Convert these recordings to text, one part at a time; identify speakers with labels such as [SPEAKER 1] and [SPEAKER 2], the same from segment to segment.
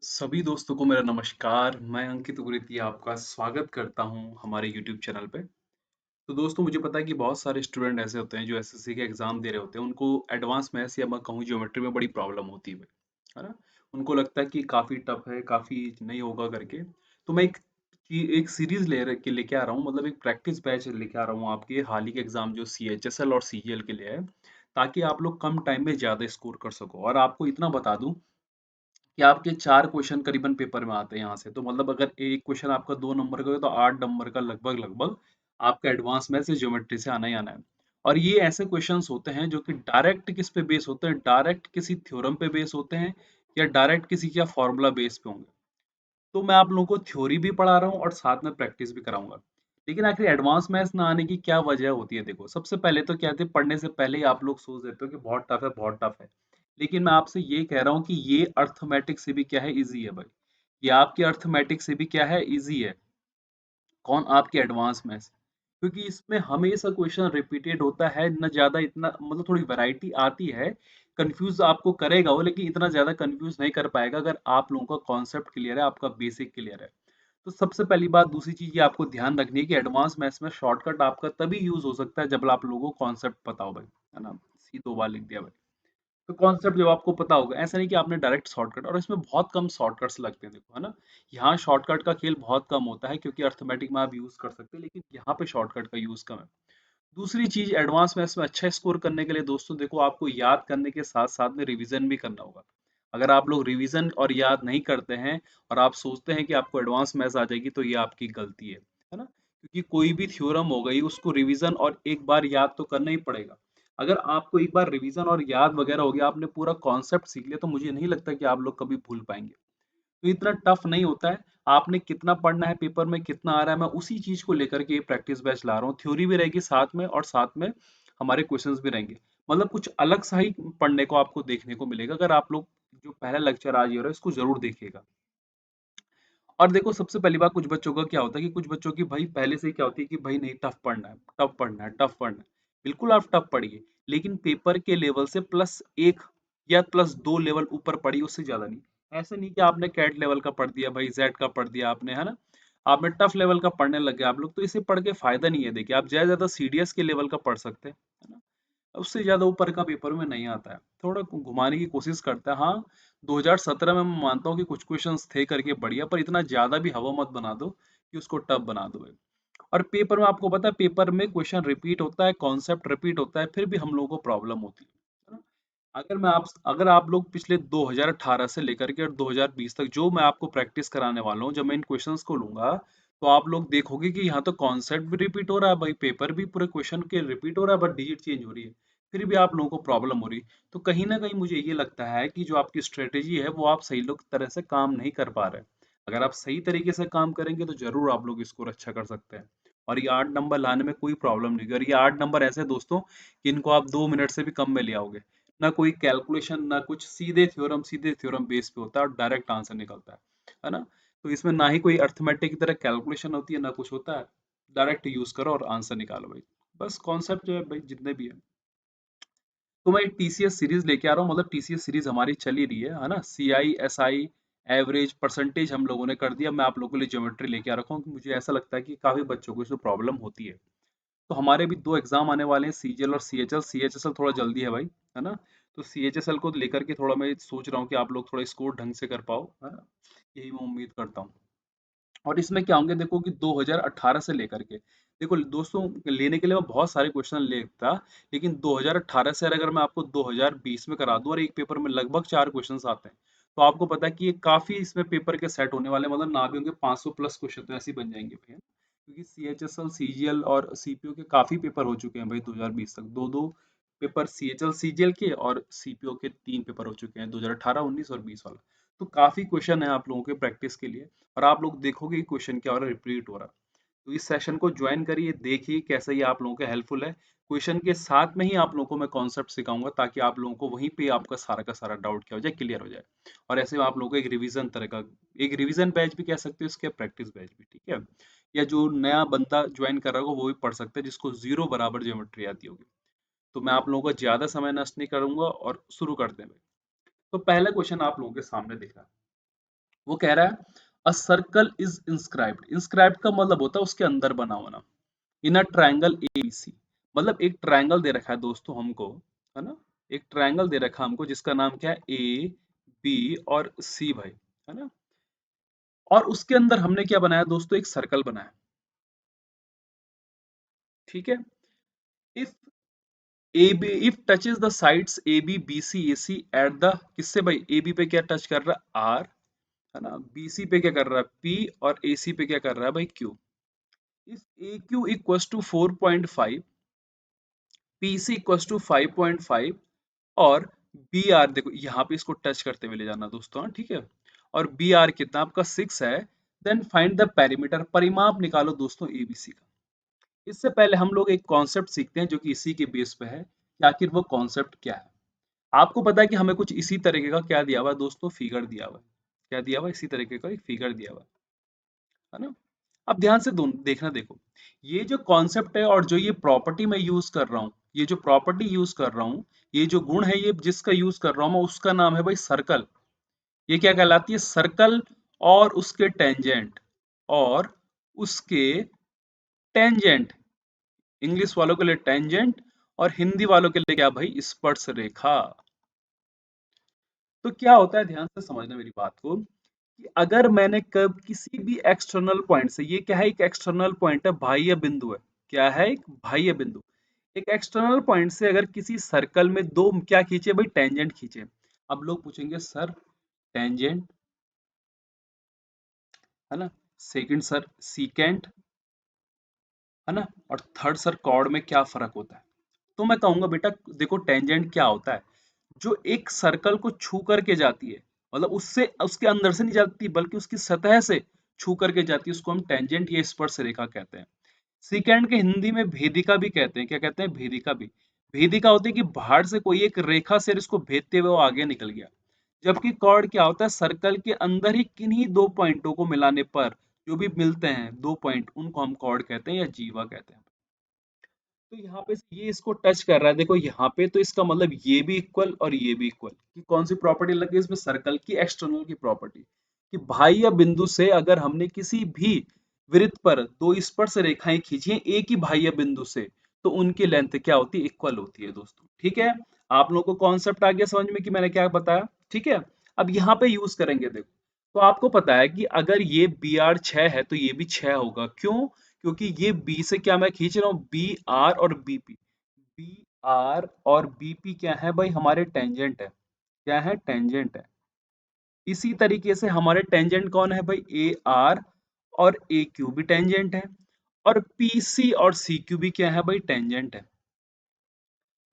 [SPEAKER 1] सभी दोस्तों को मेरा नमस्कार। मैं अंकित उग्रेती आपका स्वागत करता हूं हमारे यूट्यूब चैनल पे। तो दोस्तों मुझे पता है कि बहुत सारे स्टूडेंट ऐसे होते हैं जो एसएससी के एग्जाम दे रहे होते हैं। उनको एडवांस मैथ्स या मैं कहूँ ज्योमेट्री में बड़ी प्रॉब्लम होती है ना। उनको लगता है कि काफ़ी टफ है, काफ़ी नहीं होगा करके। तो मैं एक सीरीज लेके आ रहा हूँ, मतलब एक प्रैक्टिस बैच लेके आ रहा हूँ आपके हाल ही के एग्जाम जो सीएचएसएल और सीजीएल के लिए है, ताकि आप लोग कम टाइम में ज़्यादा स्कोर कर सको। और आपको इतना बता दूं कि आपके 4 क्वेश्चन करीबन पेपर में आते हैं यहाँ से। तो मतलब अगर एक क्वेश्चन आपका 2 नंबर का है तो 8 नंबर का लगभग लगभग आपका एडवांस मैथ्स या ज्योमेट्री से आना ही आना है। और ये ऐसे क्वेश्चंस होते हैं जो कि डायरेक्ट किस पे बेस होते हैं, डायरेक्ट किसी थ्योरम पे बेस होते हैं या डायरेक्ट किसी का फॉर्मूला बेस पे होंगे। तो मैं आप लोगों को थ्योरी भी पढ़ा रहा हूँ और साथ में प्रैक्टिस भी कराऊंगा। लेकिन आखिर एडवांस मैथ्स ना आने की क्या वजह होती है? देखो, सबसे पहले तो क्या थे, पढ़ने से पहले ही आप लोग सोच देते हो कि बहुत टफ है, बहुत टफ है। लेकिन मैं आपसे ये कह रहा हूँ कि ये अर्थमेटिक से भी क्या है, इजी है भाई। ये आपके अर्थमेटिक से भी क्या है, इजी है। कौन? आपके एडवांस मैथ्स। क्योंकि इसमें हमेशा क्वेश्चन रिपीटेड होता है, न ज्यादा इतना, मतलब थोड़ी वैरायटी आती है। कंफ्यूज आपको करेगा वो, लेकिन इतना ज्यादा कंफ्यूज नहीं कर पाएगा अगर आप लोगों का कॉन्सेप्ट क्लियर है, आपका बेसिक क्लियर है। तो सबसे पहली बात, दूसरी चीज ये आपको ध्यान रखनी है कि एडवांस मैथ्स में शॉर्टकट आपका तभी यूज हो सकता है जब आप लोगों को कॉन्सेप्ट पता हो भाई, है ना। सी 2 बार लिख दिया भाई। तो कॉन्सेप्ट जब आपको पता होगा, ऐसा नहीं कि आपने डायरेक्ट शॉर्टकट, और इसमें बहुत कम शॉर्टकट्स लगते हैं, देखो, है ना। यहाँ शॉर्टकट का खेल बहुत कम होता है क्योंकि अर्थमेटिक में आप यूज कर सकते हैं, लेकिन यहाँ पे शॉर्टकट का यूज कम है। दूसरी चीज, एडवांस मैथ्स में अच्छा स्कोर करने के लिए दोस्तों देखो, आपको याद करने के साथ साथ में रिवीजन भी करना होगा। अगर आप लोग रिवीजन और याद नहीं करते हैं और आप सोचते हैं कि आपको एडवांस मैथ्स आ जाएगी, तो ये आपकी गलती है ना। क्योंकि कोई भी थ्योरम हो गई, उसको रिवीजन और एक बार याद तो करना ही पड़ेगा। अगर आपको एक बार रिवीजन और याद वगैरह हो गया, आपने पूरा कॉन्सेप्ट सीख लिया, तो मुझे नहीं लगता कि आप लोग कभी भूल पाएंगे। तो इतना टफ नहीं होता है। आपने कितना पढ़ना है, पेपर में कितना आ रहा है, मैं उसी चीज को लेकर के ये प्रैक्टिस बैच ला रहा हूँ। थ्योरी भी रहेगी साथ में, और साथ में हमारे क्वेश्चंस भी रहेंगे। मतलब कुछ अलग सा ही पढ़ने को आपको देखने को मिलेगा अगर आप लोग जो पहला लेक्चर आज ये हो रहा है इसको जरूर देखिएगा। और देखो, सबसे पहली बात, कुछ बच्चों का क्या होता है कि कुछ बच्चों की भाई पहले से ही क्या होती है कि भाई नहीं, टफ पढ़ना है, टफ पढ़ना है, टफ पढ़ना है। बिल्कुल आप टफ पढ़िए, लेकिन पेपर के लेवल से +1 या +2 लेवल ऊपर पढ़िए, उससे ज्यादा नहीं। ऐसे नहीं कि आपने कैट लेवल का पढ़ दिया भाई, जेड का पढ़ दिया आपने, है ना। आपने टफ लेवल का पढ़ने लग गए आप लोग, तो इसे पढ़ के फायदा नहीं है। देखिए, आप ज्यादा ज्यादा सीडीएस के लेवल का पढ़ सकते हैं, है ना। उससे ज्यादा ऊपर का पेपर में नहीं आता है, थोड़ा घुमाने की कोशिश करता है। हाँ, 2017 में मैं मानता हूँ कि कुछ क्वेश्चंस थे करके बढ़िया, पर इतना ज्यादा भी हवा मत बना दो कि उसको टफ बना दो भाई। और पेपर में आपको पता है, पेपर में क्वेश्चन रिपीट होता है, कॉन्सेप्ट रिपीट होता है, फिर भी हम लोगों को प्रॉब्लम होती है ना। अगर आप लोग पिछले 2018 से लेकर के और 2020 तक जो मैं आपको प्रैक्टिस कराने वाला हूँ, जब मैं इन क्वेश्चंस को लूंगा, तो आप लोग देखोगे कि यहाँ तो कॉन्सेप्ट भी रिपीट हो रहा है भाई, पेपर भी पूरे क्वेश्चन के रिपीट हो रहा है, बट डिजिट चेंज हो रही है, फिर भी आप लोगों को प्रॉब्लम हो रही है। तो कहीं ना कहीं मुझे ये लगता है कि जो आपकी स्ट्रेटेजी है वो आप सही लोग तरह से काम नहीं कर पा रहे। अगर आप सही तरीके से काम करेंगे तो जरूर आप लोग स्कोर अच्छा कर सकते हैं। और ये 8 नंबर लाने में कोई प्रॉब्लम नहीं, और ये 8 नंबर ऐसे हैं दोस्तों कि इनको आप 2 मिनट से भी कम में ले आओगे। ना कोई कैलकुलेशन, ना कुछ, सीधे थ्योरम बेस पे होता है और डायरेक्ट आंसर निकलता है ना। तो इसमें ना ही कोई अर्थमेटिक की तरह कैलकुलेशन होती है, ना कुछ होता है। डायरेक्ट यूज करो और आंसर निकालो भाई। बस कॉन्सेप्ट जो है भाई, जितने भी है। तो मैं एक टीसीएस सीरीज लेके आ रहा हूँ, मतलब टीसीएस सीरीज हमारी चल ही रही है ना। सीआई, एसआई, एवरेज, परसेंटेज हम लोगों ने कर दिया। मैं आप लोगों के लिए ज्योमेट्री लेके आ रखा हूँ कि मुझे ऐसा लगता है कि काफी बच्चों को इसमें प्रॉब्लम होती है। तो हमारे भी 2 एग्जाम आने वाले हैं, सीजीएल और सीएचएल। सीएचएसएल थोड़ा जल्दी है भाई, है ना। तो सीएचएसएल को लेकर के थोड़ा मैं सोच रहा हूँ कि आप लोग थोड़ा स्कोर ढंग से कर पाओ, है ना। यही मैं उम्मीद करता हूँ। और इसमें क्या होंगे देखो कि 2018 से लेकर के, देखो दोस्तों, लेने के लिए मैं बहुत सारे क्वेश्चन लेता, लेकिन 2018 से अगर मैं आपको 2020 में करा दूं और एक पेपर में लगभग 4 क्वेश्चंस आते हैं, तो आपको पता है कि ये काफी इसमें पेपर के सेट होने वाले हैं। मतलब ना भी होंगे 500 प्लस क्वेश्चन तो ऐसे ही बन जाएंगे भैया। क्योंकि सीएचएसएल, सीजीएल और सीपीओ के काफी पेपर हो चुके हैं भाई 2020 तक। दो दो पेपर सीएचएल सीजीएल के और सीपीओ के 3 पेपर हो चुके हैं, 2018, 19 और 20 वाला। तो काफी क्वेश्चन है आप लोगों के प्रैक्टिस के लिए। और आप लोग देखोगे कि क्वेश्चन क्या हो रहा है, रिपीट हो रहा है। तो इस सेशन को ज्वाइन करिए, देखिए कैसा ये आप लोगों के हेल्पफुल है। क्वेश्चन के साथ में ही आप लोगों को मैं कॉन्सेप्ट सिखाऊंगा, ताकि आप लोगों को वहीं पे आपका सारा का सारा डाउट क्या हो जाए, क्लियर हो जाए। और ऐसे में आप लोगों को एक रिवीजन तरह का, एक रिवीजन बैच भी कह सकते हो इसके, प्रैक्टिस बैच भी, ठीक है। या जो नया बंदा ज्वाइन कर रहा होगा वो भी पढ़ सकता है, जिसको जीरो बराबर ज्योमेट्री आती होगी। तो मैं आप लोगों का ज्यादा समय नष्ट नहीं करूंगा और शुरू करते हैं। तो पहला क्वेश्चन आप लोगों के सामने दिख रहा है। वो कह रहा है a circle is inscribed. Inscribed का मतलब होता है उसके अंदर बना होना। इन अ ट्रायंगल एबीसी, मतलब एक ट्रायंगल दे रखा है दोस्तों हमको, है ना। एक ट्रायंगल दे रखा है हमको जिसका नाम क्या है, ए बी और सी भाई, है ना। और उसके अंदर हमने क्या बनाया दोस्तों, एक सर्कल बनाया। ठीक है। If A B, if touches the sides A B B C A C at the, किससे भाई, ए बी पे क्या टच कर रहा है, आर, है ना, बी सी पे क्या कर रहा है, पी, और ए सी पे क्या कर रहा है भाई, Q. If A Q equals to 4.5, P C equals to 5.5, और बी आर, देखो यहाँ पे इसको टच करते हुए ले जाना दोस्तों, हाँ, ठीक है। और बी आर कितना आपका 6 है। देन फाइंड द पेरीमीटर, परिमाप निकालो दोस्तों एबीसी का। इससे पहले हम लोग एक कॉन्सेप्ट सीखते हैं जो कि इसी के बेस पे है कि आखिर वो कॉन्सेप्ट क्या है। आपको पता है कि हमें कुछ इसी तरीके का क्या दिया हुआ है दोस्तों, फिगर दिया हुआ है। क्या दिया हुआ है, इसी तरीके का एक फिगर दिया हुआ है ना। अब ध्यान से देखना, देखो ये जो कॉन्सेप्ट है और जो ये प्रॉपर्टी मैं यूज कर रहा हूँ, ये जो प्रॉपर्टी यूज कर रहा हूँ, ये जो गुण है, ये जिसका यूज कर रहा हूँ मैं, उसका नाम है भाई सर्कल। ये क्या कहलाती है, सर्कल। और उसके टेंजेंट, और उसके टेंजेंट, इंग्लिश वालों के लिए टेंजेंट, और हिंदी वालों के लिए क्या भाई, स्पर्श रेखा। तो क्या होता है, ध्यान से समझना मेरी बात को, कि अगर मैंने कब किसी भी एक्सटर्नल पॉइंट से, ये क्या है, एक एक्सटर्नल पॉइंट है, बाह्य बिंदु है। क्या है, एक बाह्य बिंदु। एक एक्सटर्नल पॉइंट से अगर किसी सर्कल में दो क्या खींचे भाई, टेंजेंट खींचे। अब लोग पूछेंगे सर टेंजेंट, है ना, सेकंड सर सीकेंट, है ना, और थर्ड सर कॉर्ड में क्या फर्क होता है। तो मैं कहूंगा बेटा देखो, टेंजेंट क्या होता है, जो एक सर्कल को छू करके जाती है, मतलब उससे, उसके अंदर से नहीं जाती बल्कि उसकी सतह से छू करके जाती है, उसको हम टेंजेंट या स्पर्श रेखा कहते हैं। सेकंड के हिंदी में भेदिका भी कहते हैं। क्या कहते हैं, भेदिका भी। भेदिका होती है कि बाहर से कोई एक रेखा से इसको भेदते हुए वो आगे निकल गया। जबकि कॉर्ड क्या होता है, सर्कल के अंदर ही किन्हीं दो पॉइंटों को मिलाने पर जो भी मिलते हैं दो पॉइंट, उनको हम कॉर्ड कहते हैं या जीवा कहते हैं। तो यहाँ पे ये इसको टच कर रहा है, देखो यहाँ पे, तो इसका मतलब ये भी इक्वल और ये भी इक्वल। कि कौन सी प्रॉपर्टी लगी इसमें, सर्कल की एक्सटर्नल की प्रॉपर्टी, कि बाह्य बिंदु से अगर हमने किसी भी वृत्त पर दो स्पर्श रेखाएं खींची हैं एक ही बाह्य बिंदु से, तो उनकी लेंथ क्या होती है, इक्वल होती है दोस्तों। ठीक है, आप लोगों को कॉन्सेप्ट आ गया समझ में कि मैंने क्या बताया। ठीक है, अब यहाँ पे यूज करेंगे, देखो तो आपको पता है कि अगर ये बी आर 6 है तो ये भी 6 होगा। क्यों, क्योंकि ये बी से क्या मैं खींच रहा हूँ, बी आर और बीपी। बी आर और बीपी क्या है भाई, हमारे टेंजेंट है। क्या है, टेंजेंट है। इसी तरीके से हमारे टेंजेंट कौन है भाई, ए आर और ए क्यू भी टेंजेंट है। और पी सी और सी क्यू भी क्या है भाई, टेंजेंट है।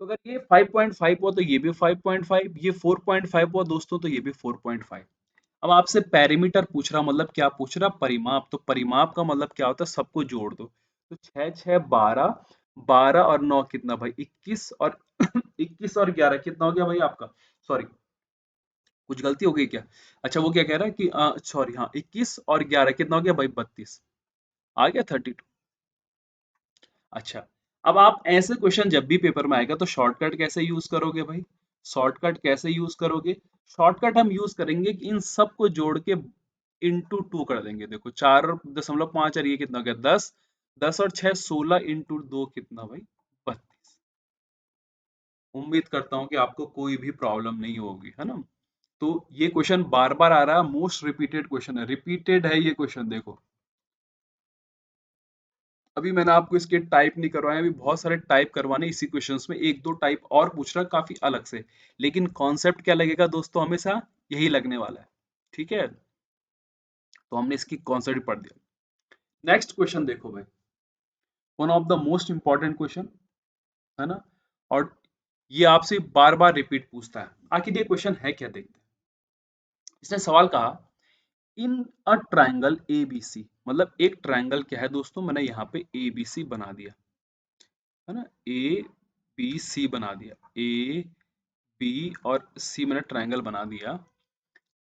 [SPEAKER 1] तो अगर ये 5.5 हुआ तो ये भी 5.5, ये 4.5 हुआ दोस्तों तो ये भी 4.5। अब आपसे पैरीमीटर पूछ रहा, मतलब क्या पूछ रहा, परिमाप। तो परिमाप का मतलब क्या होता है, सबको जोड़ दो। तो 6 6 12, 12 और 9 कितना भाई, 21, और 21 और 11 कितना हो गया भाई आपका, सॉरी कुछ गलती हो गई क्या। अच्छा वो क्या कह रहा है कि सॉरी, हाँ 21 और 11 कितना हो गया भाई, 32। आ गया 32। अच्छा, अब आप ऐसे क्वेश्चन जब भी पेपर में आएगा तो शॉर्टकट कैसे यूज करोगे भाई, शॉर्टकट कैसे यूज करोगे। शॉर्टकट हम यूज करेंगे कि इन सब को जोड़ के इंटू टू कर देंगे। देखो 4.5 और ये कितना हो गया, 10, 10 और 6 16, इंटू दो कितना भाई, 32। उम्मीद करता हूँ कि आपको कोई भी प्रॉब्लम नहीं होगी, है ना। तो ये क्वेश्चन बार बार आ रहा है, मोस्ट रिपीटेड क्वेश्चन है, रिपीटेड है ये क्वेश्चन। देखो अभी मैंने आपको इसके टाइप नहीं करवाए, अभी बहुत सारे टाइप करवाने इसी क्वेश्चंस में, एक दो टाइप और पूछ रहा काफी अलग से। लेकिन कॉन्सेप्ट क्या लगेगा दोस्तों, हमेशा यही लगने वाला है। ठीक है, तो हमने इसकी कॉन्सेप्ट पढ़ दिया। नेक्स्ट क्वेश्चन देखो भाई, one of the most important question, है ना। और ये आपसे बार बार रिपीट पूछता है, आखिर ये क्वेश्चन है क्या, देखते हैं। इसने सवाल कहा, इन अ ट्राइंगल ए बी सी, मतलब एक ट्राइंगल क्या है दोस्तों, मैंने यहाँ पे ए बी सी बना दिया, है ना, ए बी सी बना दिया, ए बी और सी मैंने ट्राइंगल बना दिया।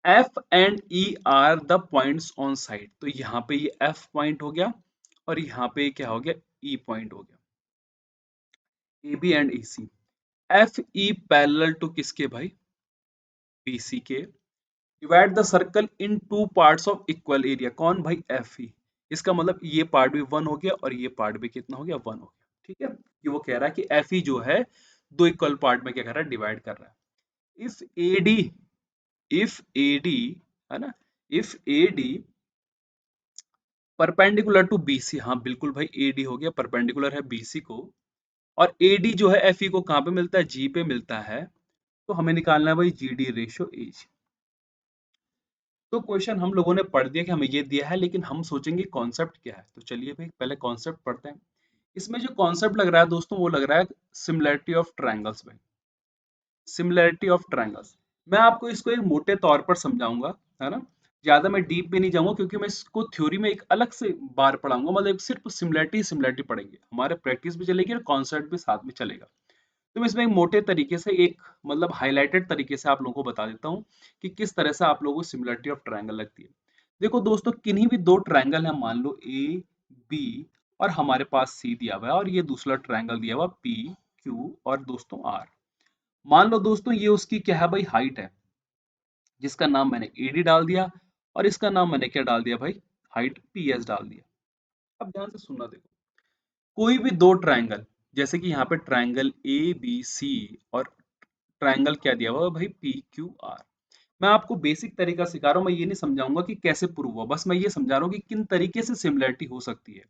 [SPEAKER 1] F and E R the points on side, तो यहाँ पे ये एफ पॉइंट हो गया, और यहाँ पे क्या हो गया, ई पॉइंट हो गया। A B and E C, F E parallel to किसके भाई, बी सी के। Divide the circle in two parts of equal area, कौन भाई, एफ ई। इसका मतलब ये पार्ट भी 1 हो गया और ये पार्ट भी कितना हो गया, 1 हो गया। ठीक है, कि वो कह रहा है कि एफ ई जो है दो इक्वल पार्ट में क्या कर रहा है, डिवाइड कर रहा है। इफ ए डी है ना, if A D perpendicular to B C, हाँ बिल्कुल भाई, ए डी हो गया परपेंडिकुलर है बी सी को, और ए डी जो है एफ ई को कहाँ पे मिलता है, जी पे मिलता है। तो हमें निकालना है भाई जी डी रेशो एज। तो क्वेश्चन हम लोगों ने पढ़ दिया कि हमें ये दिया है, लेकिन हम सोचेंगे कॉन्सेप्ट क्या है। तो चलिए भाई पहले कॉन्सेप्ट पढ़ते हैं। इसमें जो कॉन्सेप्ट लग रहा है दोस्तों, वो लग रहा है सिमिलैरिटी ऑफ ट्रायंगल्स में। सिमिलैरिटी ऑफ ट्रायंगल्स, मैं आपको इसको एक मोटे तौर पर समझाऊंगा, है ना। ज्यादा मैं डीप में नहीं जाऊंगा, क्योंकि मैं इसको थ्योरी में एक अलग से बार पढ़ाऊंगा, मतलब सिर्फ सिमिलैरिटी सिमिलैरिटी पढ़ेंगे, हमारे प्रैक्टिस भी चलेगी और कॉन्सेप्ट भी साथ में चलेगा। तो मैं इसमें एक मोटे तरीके से, एक मतलब हाईलाइटेड तरीके से आप लोगों को बता देता हूँ कि किस तरह से आप लोगों को सिमिलरिटी ऑफ ट्रायंगल लगती है। देखो दोस्तों, किन्हीं भी दो ट्रायंगल है, मान लो ए बी, और हमारे पास सी दिया हुआ है, और ये दूसरा ट्रायंगल दिया हुआ पी क्यू और दोस्तों आर। मान लो दोस्तों ये उसकी क्या है भाई, हाइट है, जिसका नाम मैंने ए डी डाल दिया, और इसका नाम मैंने क्या डाल दिया भाई, हाइट पी एस डाल दिया। अब ध्यान से सुनना, देखो कोई भी दो ट्रायंगल, जैसे कि यहाँ पे ट्रायंगल ए बी सी, और ट्रायंगल क्या दिया हुआ है भाई, पी क्यू आर। मैं आपको बेसिक तरीका सिखा रहा हूँ, मैं ये नहीं समझाऊंगा कि कैसे प्रूव हुआ, बस मैं ये समझा रहा हूँ कि किन तरीके से सिमिलरिटी हो सकती है।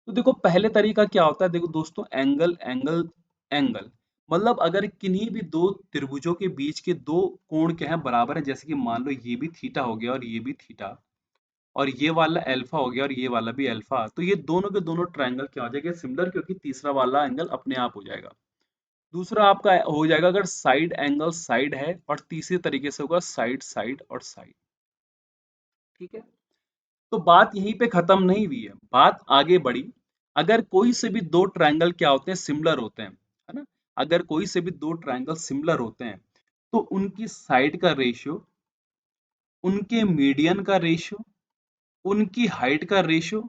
[SPEAKER 1] तो देखो पहले तरीका क्या होता है, देखो दोस्तों, एंगल एंगल एंगल, मतलब अगर किन्हीं भी दो त्रिभुजों के बीच के दो कोण क्या है, बराबर है, जैसे कि मान लो ये भी थीटा हो गया और ये भी थीटा, और ये वाला अल्फा हो गया और ये वाला भी अल्फा, तो ये दोनों के दोनों ट्रायंगल क्या हो जाएगा, सिमिलर, क्योंकि तीसरा वाला एंगल अपने आप हो जाएगा। दूसरा आपका हो जाएगा अगर साइड एंगल साइड है, और तीसरे तरीके से होगा साइड साइड और साइड। ठीक है, तो बात यहीं पे खत्म नहीं हुई है, बात आगे बढ़ी। अगर कोई से भी दो ट्रायंगल क्या होते हैं, सिमिलर होते हैं, है ना। अगर कोई से भी दो ट्रायंगल सिमिलर होते हैं, तो उनकी साइड का रेशियो, उनके मीडियन का रेशियो, उनकी हाइट का रेशियो,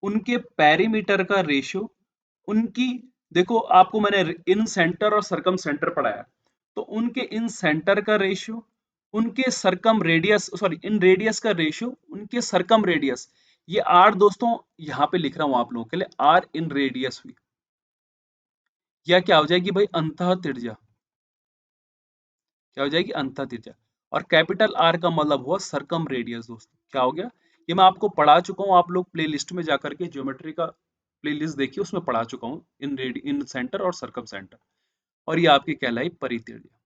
[SPEAKER 1] उनके पेरीमीटर का रेशियो, उनकी, देखो आपको मैंने इन सेंटर और सरकम सेंटर पढ़ाया, तो उनके इन सेंटर का रेशियो, उनके सरकम रेडियस, सॉरी इन रेडियस का रेशियो, उनके सरकम रेडियस, ये आर दोस्तों यहाँ पे लिख रहा हूं आप लोगों के लिए, आर इन रेडियस हुई, या क्या हो जाएगी भाई, अंतः त्रिज्या, क्या हो जाएगी, अंतः त्रिज्या। और कैपिटल आर का मतलब हुआ सरकम रेडियस दोस्तों, क्या हो गया, ये मैं आपको पढ़ा चुका हूँ, आप लोग प्ले लिस्ट में जाकर के ज्योमेट्री का प्ले लिस्ट देखिए, उसमें पढ़ा चुका हूँ इन सेंटर और सरकम सेंटर, और ये आपकी कहलाई परित्रिज्या।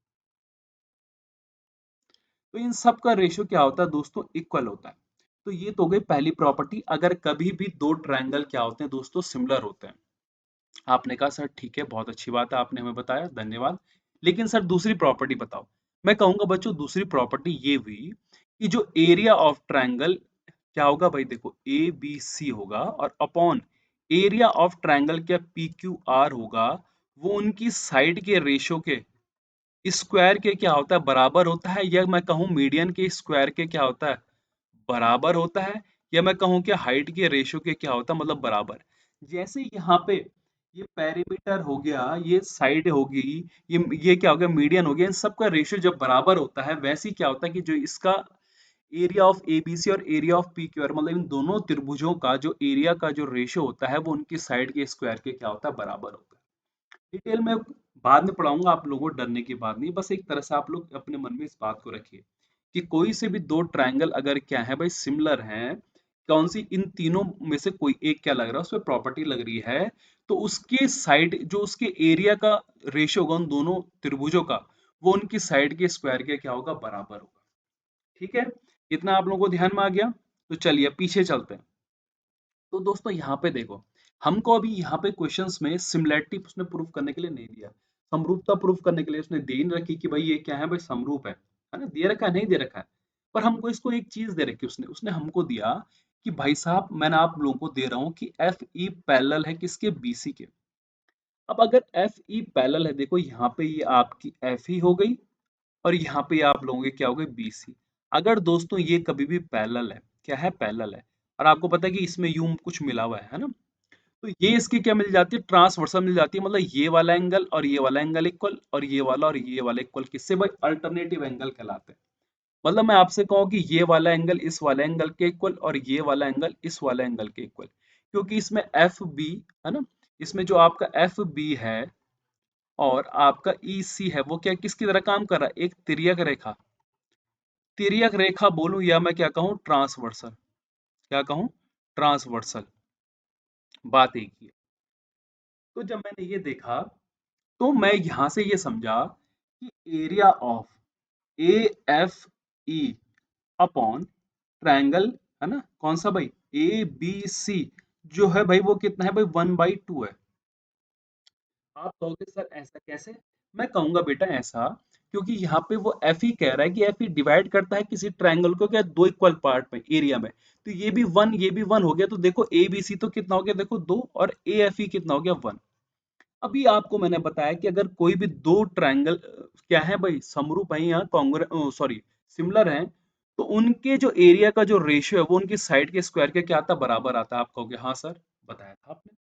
[SPEAKER 1] तो इन सब का रेशियो क्या होता है दोस्तों, इक्वल होता है। तो ये तो हो गई पहली प्रॉपर्टी, अगर कभी भी दो ट्रायंगल क्या होते हैं दोस्तों, सिमिलर होते हैं। आपने कहा सर ठीक है, बहुत अच्छी बात है, आपने हमें बताया, धन्यवाद। लेकिन सर दूसरी प्रॉपर्टी बताओ। मैं कहूंगा बच्चों, दूसरी प्रॉपर्टी ये हुई कि जो एरिया ऑफ ट्रायंगल क्या होगा भाई, देखो ए बी सी होगा, और अपॉन एरिया ऑफ ट्रायंगल क्या पी क्यू आर होगा, वो उनकी साइड के रेशियो के स्क्वायर के क्या होता है, बराबर होता है, या मैं कहूँ मीडियन के स्क्वायर के क्या होता है, बराबर होता है, या मैं कहूँ कि हाइट के रेशियो के क्या होता है, मतलब बराबर। जैसे यहाँ पे ये पेरीमीटर हो गया, ये साइड होगी, ये क्या हो गया, मीडियन हो गया, इन सब का रेशियो जब बराबर होता है, वैसे ही क्या होता है कि जो इसका एरिया ऑफ एबीसी और area of P Q R, मतलब इन दोनों त्रिभुजों का जो एरिया का जो रेशियो होता है, वो उनकी साइड के स्क्वायर के क्या होता है, बराबर होता है। डिटेल में बाद में पढ़ाऊंगा, आप लोगों को डरने की बात नहीं, बस एक तरह से आप लोग अपने मन में इस बात को रखिए कि कोई से भी दो ट्रायंगल अगर क्या है भाई, सिमिलर हैं, कौन सी इन तीनों में से कोई एक क्या लग रहा है, उसमें प्रॉपर्टी लग रही है, तो उसके साइड जो उसके एरिया का रेशियो होगा उन दोनों त्रिभुजों का, वो उनकी साइड के स्क्वायर के क्या होगा, बराबर होगा। ठीक है, इतना आप लोगों को ध्यान में आ गया। तो चलिए पीछे चलते हैं। तो दोस्तों यहाँ पे देखो, हमको अभी यहाँ पे क्वेश्चंस में सिमिलैरिटी उसने प्रूफ करने के लिए नहीं दिया, समरूपता प्रूफ करने के लिए उसने दे ही नहीं रखी कि भाई ये क्या है भाई, समरूप है ना, दे रखा है, नहीं दे रखा है। पर हमको इसको एक चीज दे रखी उसने उसने हमको दिया कि भाई साहब, मैंने आप लोगों को दे रहा हूँ कि एफ ई पैरेलल है किसके, बीसी के। अब अगर एफ ई पैरेलल है, देखो यहाँ पे ये आपकी एफ ई हो गई, और यहाँ पे आप लोगों के क्या हो गए, बीसी। अगर दोस्तों ये कभी भी पैरेलल है, क्या है, पैरेलल है, और आपको पता है कि इसमें यूं कुछ मिला हुआ है ना, तो ये इसकी क्या मिल जाती है, ट्रांसवर्सल मिल जाती है, मतलब ये वाला एंगल और ये वाला एंगल इक्वल, और ये वाला इक्वल, किससे भाई, अल्टरनेटिव एंगल कहलाते हैं। मतलब मैं आपसे कहूँ कि ये वाला एंगल इस वाले एंगल के इक्वल और ये वाला एंगल इस वाले एंगल के इक्वल, क्योंकि इसमें एफ बी है ना, इसमें जो आपका एफ बी है और आपका ई सी है वो क्या किसकी तरह काम कर रहा है, एक तिर्यक रेखा। तिर्यक रेखा बोलूं या मैं क्या कहूँ, ट्रांसवर्सल, क्या कहूँ, ट्रांसवर्सल, बात एक ही है। तो जब मैंने ये देखा तो मैं यहां से ये समझा कि area of A F E upon triangle, है ना, कौन सा भाई, ए बी सी, जो है भाई वो कितना है भाई, 1/2 है। आप कहोगे सर ऐसा कैसे, मैं कहूंगा बेटा ऐसा, क्योंकि यहाँ पे वो एफ ही कह रहा है कि एफ ही डिवाइड करता है किसी ट्रायंगल को क्या, दो इक्वल पार्ट में एरिया में, तो ये भी वन ये भी वन हो गया, तो देखो ए बी सी तो कितना हो गया, देखो दो, और ए एफ ई कितना हो गया, वन। अभी आपको मैंने बताया कि अगर कोई भी दो ट्रायंगल क्या है भाई, समरूप है या कांग्र सॉरी सिमिलर हैं, तो उनके जो एरिया का जो रेशियो है वो उनकी साइड के स्क्वायर के क्या आता है, बराबर आता है। आप कहोगे हाँ सर, बताया था आपने।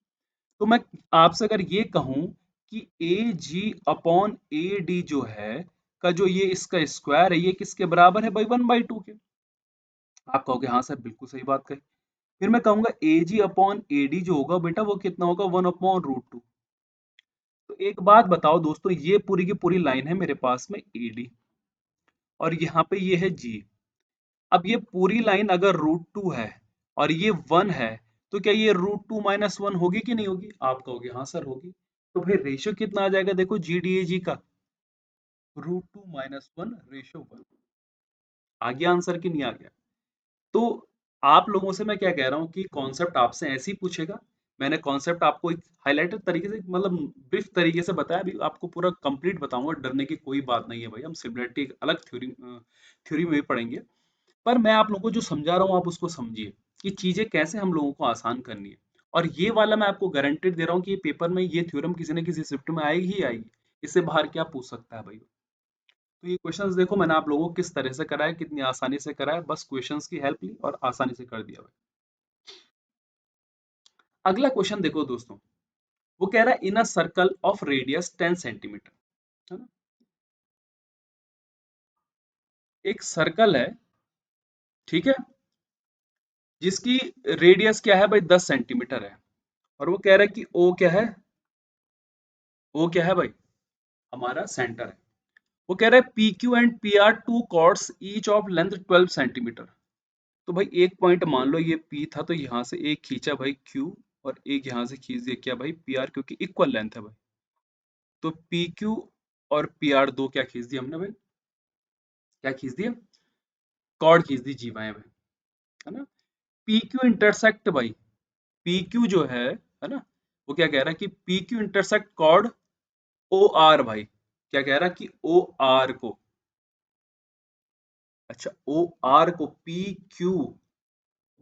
[SPEAKER 1] तो मैं आपसे अगर ये कहूं कि ए जी अपॉन ए डी जो है का जो ये इसका स्क्वायर है ये किसके बराबर है भाई, 1/2 के। आप कहोगे हाँ सर, बिल्कुल सही बात कही। फिर मैं कहूंगा ए जी अपॉन ए डी जो होगा बेटा वो कितना होगा, 1/√2। तो एक बात बताओ दोस्तों, ये पूरी की पूरी लाइन है मेरे पास में AD और यहाँ पे ये है G। अब ये पूरी लाइन अगर √2 है और ये 1 है, तो क्या ये √2 - 1 होगी कि नहीं होगी, आप कहोगे हाँ सर होगी। तो फिर रेशियो कितना आ जाएगा, देखो GDAG का, √2 - 1 रेशियो 1। आ गया आंसर कि नहीं आ गया। तो आप लोगों से मैं क्या कह रहा हूँ कि कॉन्सेप्ट आपसे ऐसे ही पूछेगा। मैंने कॉन्सेप्ट आपको एक हाइलाइटेड तरीके से, मतलब ब्रीफ तरीके से बताया, अभी आपको पूरा कंप्लीट बताऊंगा, डरने की कोई बात नहीं है भाई, हम सिमिलरिटी एक अलग थ्योरी थ्योरी में भी पढ़ेंगे। पर मैं आप लोगों को जो समझा रहा हूँ आप उसको समझिए कि चीजें कैसे हम लोगों को आसान करनी है। और ये वाला मैं आपको गारंटेड दे रहा हूँ कि ये पेपर में ये थ्योरम किसी न किसी शिफ्ट में आएगी ही आएगी। इससे बाहर क्या पूछ सकता है भाई। तो ये क्वेश्चंस देखो मैंने आप लोगों को किस तरह से कराया, कितनी आसानी से कराया, बस क्वेश्चंस की हेल्प ली और आसानी से कर दिया भाई। अगला क्वेश्चन देखो दोस्तों, वो कह रहा है in a circle of radius 10 centimetre, है ना, एक सर्कल है, ठीक है, जिसकी रेडियस क्या है भाई, 10 सेंटीमीटर है, और वो कह रहा है कि ओ क्या है, ओ क्या है भाई, हमारा सेंटर है। वो कह रहा है P Q and P R two chords each of length 12 centimetre. तो भाई एक पॉइंट मान लो ये P था, तो यहाँ से एक खींचा भाई Q और एक यहाँ से खींच दिया क्या भाई PR, क्योंकि इक्वल लेंथ है भाई। तो PQ और PR दो क्या खींच दिया हमने भाई, क्या खींच दिया, कॉर्ड खींच दी जीवाएं भाई, है ना। PQ इंटरसेक्ट भाई, PQ जो है ना, वो क्या कह रहा है कि PQ इंटरसेक्ट कॉर्ड OR भाई, क्या कह रहा है कि OR को, अच्छा OR को PQ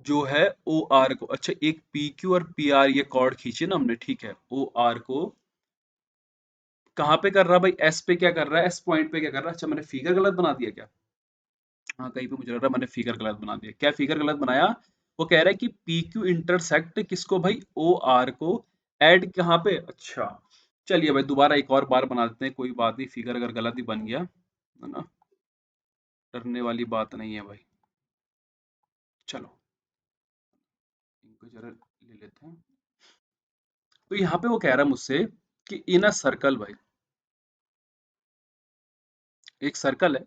[SPEAKER 1] जो है OR को, अच्छा एक PQ और PR ये कॉर्ड खींचे ना हमने, ठीक है, OR को कहाँ पे कर रहा है भाई, S पे क्या कर रहा है, S पॉइंट पे क्या कर रहा है, अच्छा मैंने फिगर गलत बना दिया क्या, हाँ कहीं पे मुझे लग रहा है मैंने फिगर गलत बना दिया, क्या फिगर गलत बनाया। वो कह रहा है कि PQ इंटरसेक्ट किसको भाई, OR को, ऐड कहाँ पे, अच्छा चलिए भाई दोबारा एक और बार बना देते हैं, कोई बात नहीं, फिगर अगर गलत ही बन गया है ना, डरने वाली बात नहीं है भाई। चलो इनको जरा ले लेते हैं। तो यहाँ पे वो कह रहा है मुझसे कि इन अ सर्कल भाई, एक सर्कल है,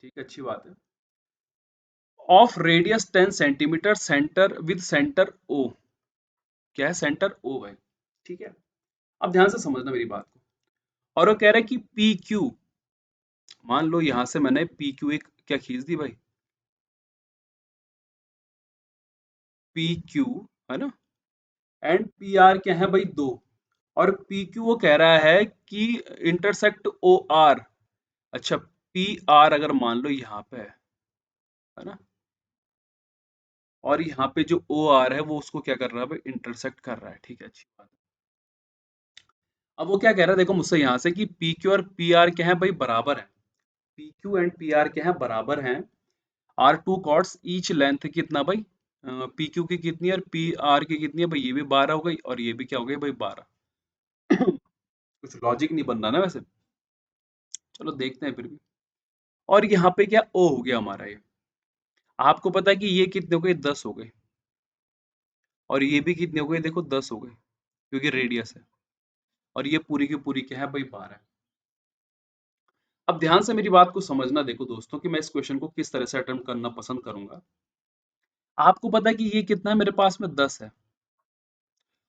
[SPEAKER 1] ठीक है, अच्छी बात है, of radius 10 centimetre, centre with centre O, क्या है सेंटर ओ भाई, ठीक है। अब ध्यान से समझना मेरी बात को, और वो कह रहा है कि पी क्यू, मान लो यहां से मैंने पी क्यू एक क्या खींच दी भाई, पी क्यू, है ना, एंड पी आर क्या है भाई, दो, और पी क्यू वो कह रहा है कि इंटरसेक्ट ओ आर, अच्छा पी आर अगर मान लो यहाँ पे है ना, और यहाँ पे जो ओ आर है वो उसको क्या कर रहा है भाई, इंटरसेक्ट कर रहा है, ठीक है, अच्छी बात है। अब वो क्या कह रहा है देखो मुझसे यहाँ से कि पी क्यू और पी आर क्या है भाई, बराबर है, P Q and P R क्या है, बराबर हैं, are two chords each length कितना भाई, पी क्यू की कितनी है और पी आर की कितनी है भाई, ये भी 12 हो गई और ये भी क्या हो गई भाई, 12। कुछ लॉजिक नहीं बन रहा ना वैसे, चलो देखते हैं फिर भी। और यहाँ पे क्या ओ हो गया हमारा ये। आपको पता है कि ये कितने हो गए, 10 हो गए, और ये भी कितने हो गए, देखो 10 हो गए, क्योंकि रेडियस है। और ये पूरी की पूरी क्या है भाई, 12 है। अब ध्यान से मेरी बात को समझना, देखो दोस्तों कि मैं इस क्वेश्चन को किस तरह से अटेम्प्ट करना पसंद करूंगा। आपको पता है कि ये कितना है, मेरे पास में 10 है,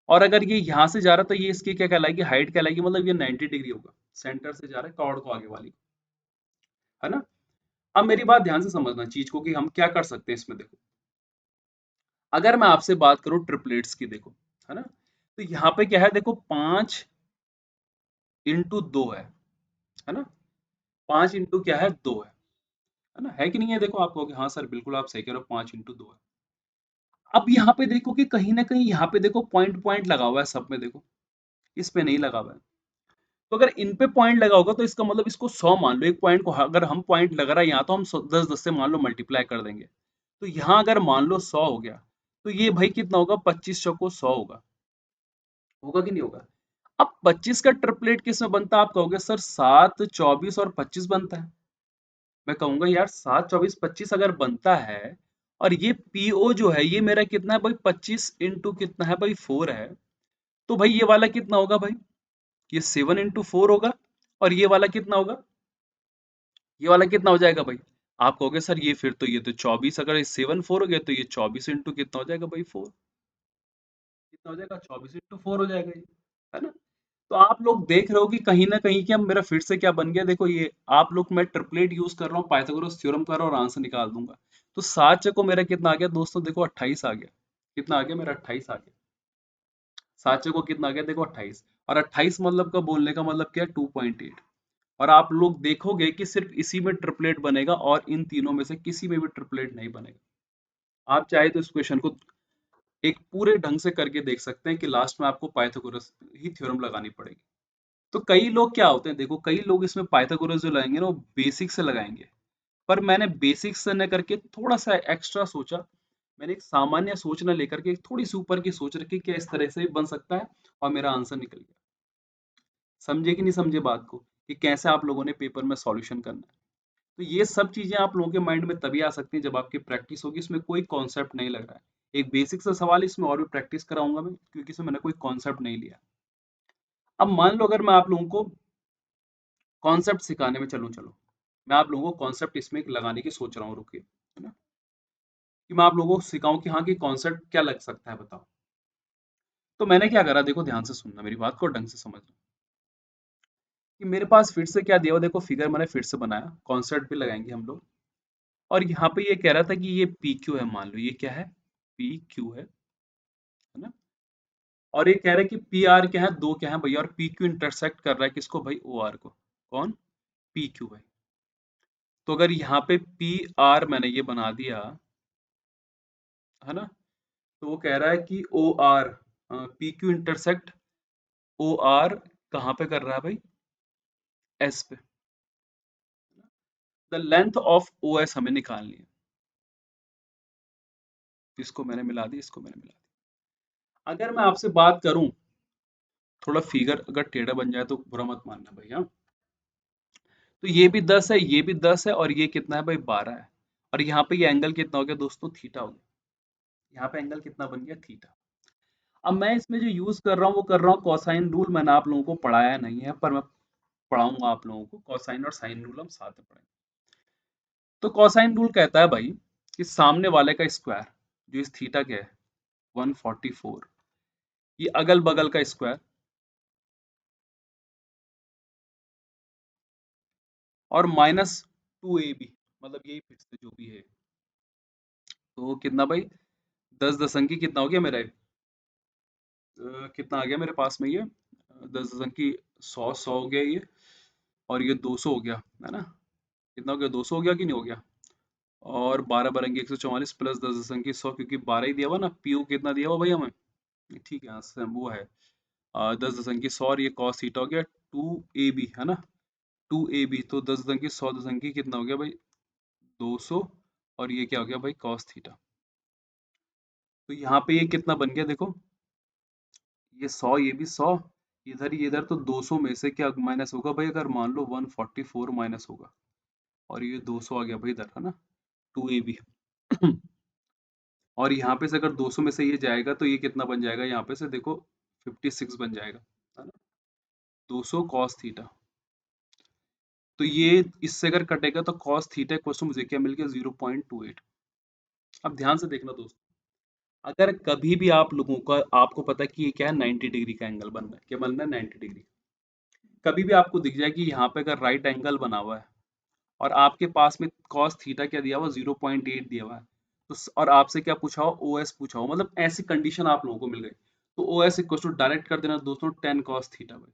[SPEAKER 1] और अगर ये यहाँ से जा रहा है तो ये इसकी क्या कहलाएगी, हाइट कहलाएगी, मतलब ये 90 डिग्री होगा, सेंटर से जा रहा है कॉर्ड को आगे वाली, है ना। अब मेरी बात ध्यान से समझना चीज को कि हम क्या कर सकते हैं इसमें, देखो अगर मैं आपसे बात करूं ट्रिपलेट्स की, देखो, है ना, तो यहाँ पे क्या है, देखो 5 × 2 है ना, 5 × क्या है, 2 है ना, है कि नहीं है, देखो आप कहोगे हाँ सर बिल्कुल आप सही कह रहे हो, 5 × 2 है। अब यहाँ पे देखो कि कहीं ना कहीं यहाँ पे देखो पॉइंट पॉइंट लगा हुआ है सब में, देखो इस पे नहीं लगा हुआ है। तो अगर इन पे पॉइंट लगा होगा तो इसका मतलब इसको 100 मान लो, एक पॉइंट को अगर हम पॉइंट लग रहा है यहाँ, तो हम 10 10 से मान लो मल्टीप्लाई कर देंगे। तो यहाँ अगर मान लो 100 हो गया, तो ये भाई कितना होगा, 25 चौको 100 होगा, होगा कि नहीं होगा। अब 25 का ट्रिपलेट किस में बनता है, आप कहोगे सर 7 24 और 25 बनता है। मैं कहूंगा यार 7 24 25 अगर बनता है, और ये पीओ जो है ये मेरा कितना है भाई, 25 × कितना है भाई, 4 है, तो भाई ये वाला कितना होगा भाई, ये 7 × 4 होगा, और ये वाला कितना होगा, ये वाला कितना हो जाएगा भाई। आप कहोगे सर ये फिर तो ये तो 24, अगर ये 7 4 हो गया तो ये 24 × कितना हो जाएगा भाई, 4, कितना हो जाएगा, 24 × 4 हो जाएगा ये, है ना। तो आप लोग देख रहे हो कि कहीं ना कहीं क्या मेरा फिर से क्या बन गया, देखो ये आप लोग, मैं ट्रिपलेट यूज कर रहा हूँ, पाइथागोरस थ्योरम कर रहा हूँ और आंसर निकाल दूंगा। तो 7 को मेरा कितना आ गया दोस्तों, देखो 28 आ गया, कितना आ गया मेरा, 28 आ गया। 7 को कितना आ गया, देखो 28, और 28 मतलब का बोलने का मतलब क्या है, 2.8। और आप लोग देखोगे कि सिर्फ इसी में ट्रिपलेट बनेगा और इन तीनों में से किसी में भी ट्रिपलेट नहीं बनेगा। आप चाहे तो इस क्वेश्चन को एक पूरे ढंग से करके देख सकते हैं कि लास्ट में आपको पाइथागोरस ही थ्योरम लगानी पड़ेगी। तो कई लोग क्या होते हैं, देखो कई लोग इसमें पाइथागोरस जो लगाएंगे ना वो बेसिक से लगाएंगे, पर मैंने बेसिक से न करके थोड़ा सा एक्स्ट्रा सोचा। मैंने एक सामान्य सोच न लेकर के थोड़ी सी ऊपर की सोच रखी, क्या इस तरह से भी बन सकता है, और मेरा आंसर निकल गया। समझे कि नहीं समझे बात को, कि कैसे आप लोगों ने पेपर में सॉल्यूशन करना है। तो ये सब चीजें आप लोगों के माइंड में तभी आ सकती हैं जब आपकी प्रैक्टिस होगी, इसमें कोई कॉन्सेप्ट नहीं लग रहा है। एक बेसिक सा सवाल, इसमें और भी प्रैक्टिस कराऊंगा मैं, क्योंकि इसमें मैंने कोई कॉन्सेप्ट नहीं लिया। अब मान लो अगर मैं आप लोगों को कॉन्सेप्ट सिखाने में चलूं, चलो मैं आप लोगों को कॉन्सेप्ट इसमें लगाने की सोच रहा हूँ, रुकिए, है ना, कि मैं आप लोगों को सिखाऊं कि हाँ कि कॉन्सेप्ट क्या लग सकता है, बताओ। तो मैंने क्या करा, देखो ध्यान से सुनना मेरी बात को, ढंग से समझना, कि मेरे पास फिर से क्या दिया हुआ, देखो फिगर मैंने फिर से बनाया, कॉन्सेप्ट भी लगाएंगे हम लोग। और यहाँ पे ये कह रहा था कि ये पी क्यू है, मान लो ये क्या है, पी क्यू है ना। और ये कह रहा है कि पी आर क्या है, दो क्या है भैया, और पी क्यू इंटरसेक्ट कर रहा है किसको भाई, ओ आर को, कौन, पी क्यू भाई। तो अगर यहाँ पे पी आर मैंने ये बना दिया, है ना, तो वो कह रहा है कि O R, P Q intersect O R कहाँ पे कर रहा है भाई, एस पे। The length of O S हमें निकालनी है। इसको मैंने मिला दी, इसको मैंने मिला दी। अगर मैं आपसे बात करूं, थोड़ा फिगर अगर टेढ़ा बन जाए तो बुरा मत मानना भैया। तो ये भी 10 है, ये भी 10 है, और ये कितना है भाई, 12 है। और यहाँ पे ये एंगल कितना हो गया दोस्तों, थीटा हो गया। यहाँ पे एंगल कितना बन गया, थीटा। अब मैं इसमें जो यूज कर रहा हूँ वो कर रहा हूँ कोसाइन रूल। मैंने आप लोगों को पढ़ाया नहीं है, पर मैं पढ़ाऊंगा आप लोगों को, कोसाइन और साइन रूल हम साथ में पढ़ेंगे। तो कोसाइन रूल कहता है भाई कि सामने वाले का स्क्वायर, जो इस थीटा के है 144, ये अगल बगल का स्क्वायर, और -2ab, मतलब यही फिक्स है जो भी है। तो कितना भाई, 10 दशमलव कितना हो गया मेरा, कितना आ गया मेरे पास में ये, 10 दशमलव 100 100 हो गया ये, और ये 200 हो गया, है ना। कितना हो गया, 200 हो गया कि नहीं हो गया। और 12 बरेंगे 144 प्लस 10 दशमलव 100, क्योंकि 12 ही दिया हुआ ना, पीओ कितना दिया हुआ भाई हमें, ठीक है, हाँ, वो है 10 दशमलव 100, और ये कॉस थीटा हो गया 2ab, है ना, 2ab। तो 10 दशमलव 100 कितना हो गया भाई, 200, और ये क्या हो गया भाई, कॉस थीटा। तो यहाँ पे ये कितना बन गया देखो, ये 100, ये भी 100, इधर ही इधर, तो 200 में से क्या माइनस होगा भाई, अगर मान लो 144 माइनस होगा, और ये 200 आ गया भाई इधर, है ना, 2AB। और यहाँ पे से अगर 200 में से ये जाएगा तो ये कितना बन जाएगा, यहाँ पे से देखो 56 बन जाएगा, है ना, 200 कॉस थीटा। तो ये इससे अगर कटेगा तो कॉस थीटा इक्वल टू मुझे क्या मिल गया, 0.28। अब ध्यान से देखना दोस्तों, अगर कभी भी आप लोगों का, आपको पता है कि ये क्या है, 90 डिग्री का एंगल बन रहा है, क्या बन रहा है, 90 डिग्री। कभी भी आपको दिख जाए कि यहाँ पे अगर राइट एंगल बना हुआ है और आपके पास में कॉस थीटा क्या दिया हुआ, 0.8 दिया हुआ है, तो और आपसे क्या पूछा हो, ओ एस पूछा हो, मतलब ऐसी कंडीशन आप लोगों को मिल गई, तो O S equal to direct कर देना दोस्तों 10 कॉस थीटा भाई।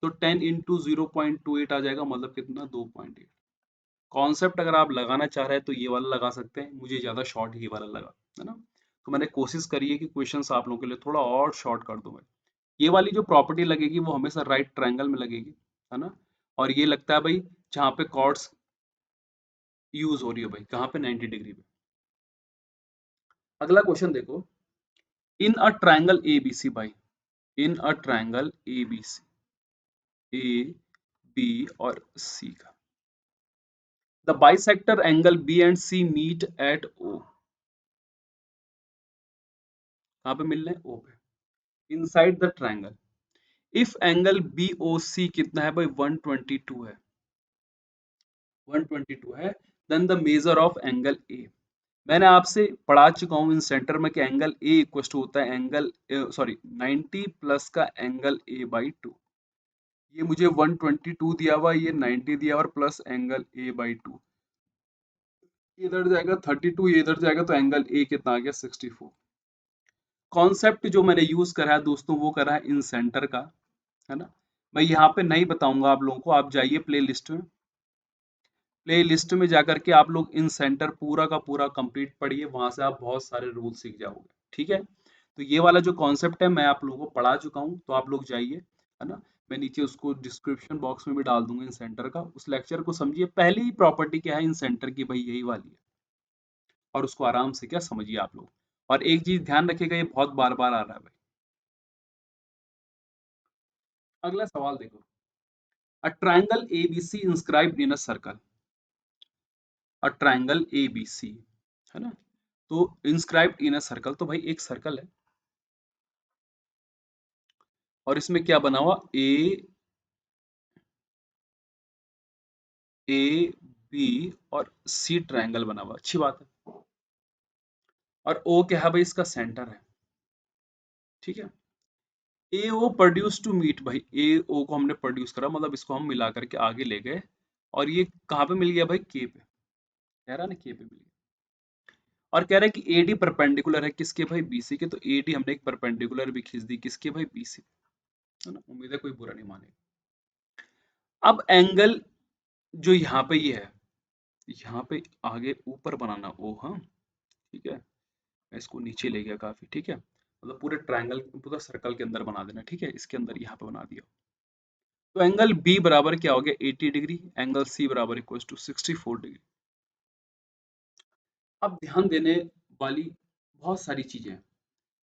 [SPEAKER 1] तो 10 इंटू 0.28 आ जाएगा, मतलब कितना, 2.8। कॉन्सेप्ट अगर आप लगाना चाह रहे हैं तो ये वाला लगा सकते हैं, मुझे ज्यादा शॉर्ट ये वाला लगा, है ना। तो मैंने कोशिश करी है कि क्वेश्चंस आप लोगों के लिए थोड़ा और शॉर्ट कर दूं मैं। ये वाली जो प्रॉपर्टी लगेगी वो हमेशा राइट ट्रायंगल में लगेगी, है ना। और ये लगता है भाई जहाँ पे कॉर्ड्स यूज हो रही है भाई, कहाँ पे, 90 डिग्री पे। अगला क्वेश्चन देखो, इन a triangle A B C भाई, in a triangle A B C, A B और सी का, the bisector angle B and C meet at O, कहाँ पे मिल रहे हैं, ओ पे, inside the triangle. If angle B O C कितना है भाई, 122 है, 122 है, then the measure of angle A. मैंने आपसे पढ़ा चुका हूं इन सेंटर में कि एंगल ए इक्वल टू होता है एंगल, सॉरी 90 प्लस का एंगल ए बाई 2। ये मुझे 122 दिया हुआ, ये 90 दिया हुआ और प्लस एंगल ए बाई 2, इधर जाएगा 32, ये इधर जाएगा, तो एंगल ए कितना आ गया, 64। कॉन्सेप्ट जो मैंने यूज करा है दोस्तों वो करा है इन सेंटर का, है ना। मैं यहाँ पे नहीं बताऊंगा आप लोगों को, आप जाइए प्ले लिस्ट में, प्ले लिस्ट में जाकर के आप लोग इन सेंटर पूरा का पूरा कंप्लीट पढ़िए, वहां से आप बहुत सारे रूल सीख जाओगे, ठीक है। तो ये वाला जो कॉन्सेप्ट है मैं आप लोगों को पढ़ा चुका हूँ, तो आप लोग जाइए, है ना। मैं नीचे उसको डिस्क्रिप्शन बॉक्स में भी डाल दूंगा इन सेंटर का, उस लेक्चर को समझिए, पहली ही प्रॉपर्टी क्या है इन सेंटर की भाई, यही वाली है, और उसको आराम से क्या समझिए आप लोग। और एक चीज ध्यान रखिएगा, ये बहुत बार बार आ रहा है भाई। अगला सवाल देखो, a triangle ABC inscribed in a circle, a triangle ABC, है ना। तो इंस्क्राइब्ड इन अ सर्कल, तो भाई एक सर्कल है और इसमें क्या बना हुआ, ए बी और सी ट्रायंगल बना हुआ, अच्छी बात है। और ओ क्या है भाई, इसका सेंटर है, ठीक है। ए ओ प्रोड्यूस टू मीट भाई, ए ओ को हमने प्रोड्यूस करा, मतलब इसको हम मिला करके आगे ले गए, और ये कहाँ पे मिल गया भाई, के पे, कह रहा ना के पे मिल गया। और कह रहा है कि एडी परपेंडिकुलर है किसके भाई, बीसी के, तो एडी हमने एक परपेंडिकुलर भी खींच दी किसके भाई, बीसी, है ना। उम्मीद है कोई बुरा नहीं मानेगा। अब एंगल जो यहाँ पे ये है, यहाँ पे आगे ऊपर बनाना ओ, हाँ ठीक है, मैं इसको नीचे ले गया काफी, ठीक है, मतलब पूरे ट्रायंगल, पूरा सर्कल के अंदर बना देना, ठीक है, इसके अंदर यहाँ पे बना दिया। तो एंगल बी बराबर क्या हो गया, 80 डिग्री, एंगल सी बराबर इक्वल टू 64 डिग्री। अब ध्यान देने वाली बहुत सारी चीजें हैं,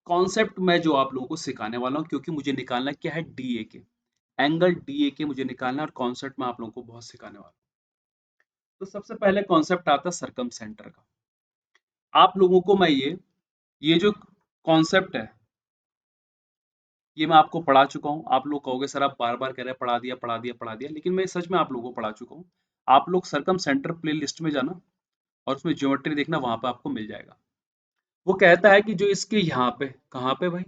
[SPEAKER 1] कॉन्सेप्ट मैं जो आप लोगों को सिखाने वाला हूँ, क्योंकि मुझे निकालना क्या है, डी ए के, एंगल डी ए के मुझे निकालना है, और कॉन्सेप्ट मैं आप लोगों को बहुत सिखाने वाला हूँ। तो सबसे पहले कॉन्सेप्ट आता है सरकम सेंटर का। आप लोगों को मैं ये जो कॉन्सेप्ट है ये मैं आपको पढ़ा चुका हूँ। आप लोग कहोगे सर आप बार बार कह रहे हैं पढ़ा दिया पढ़ा दिया पढ़ा दिया, लेकिन मैं सच में आप लोगों को पढ़ा चुका हूँ। आप लोग सरकम सेंटर प्ले लिस्ट में जाना और उसमें ज्योमेट्री देखना, वहां पे आपको मिल जाएगा। वो कहता है कि जो इसके यहाँ पे, कहाँ पे भाई,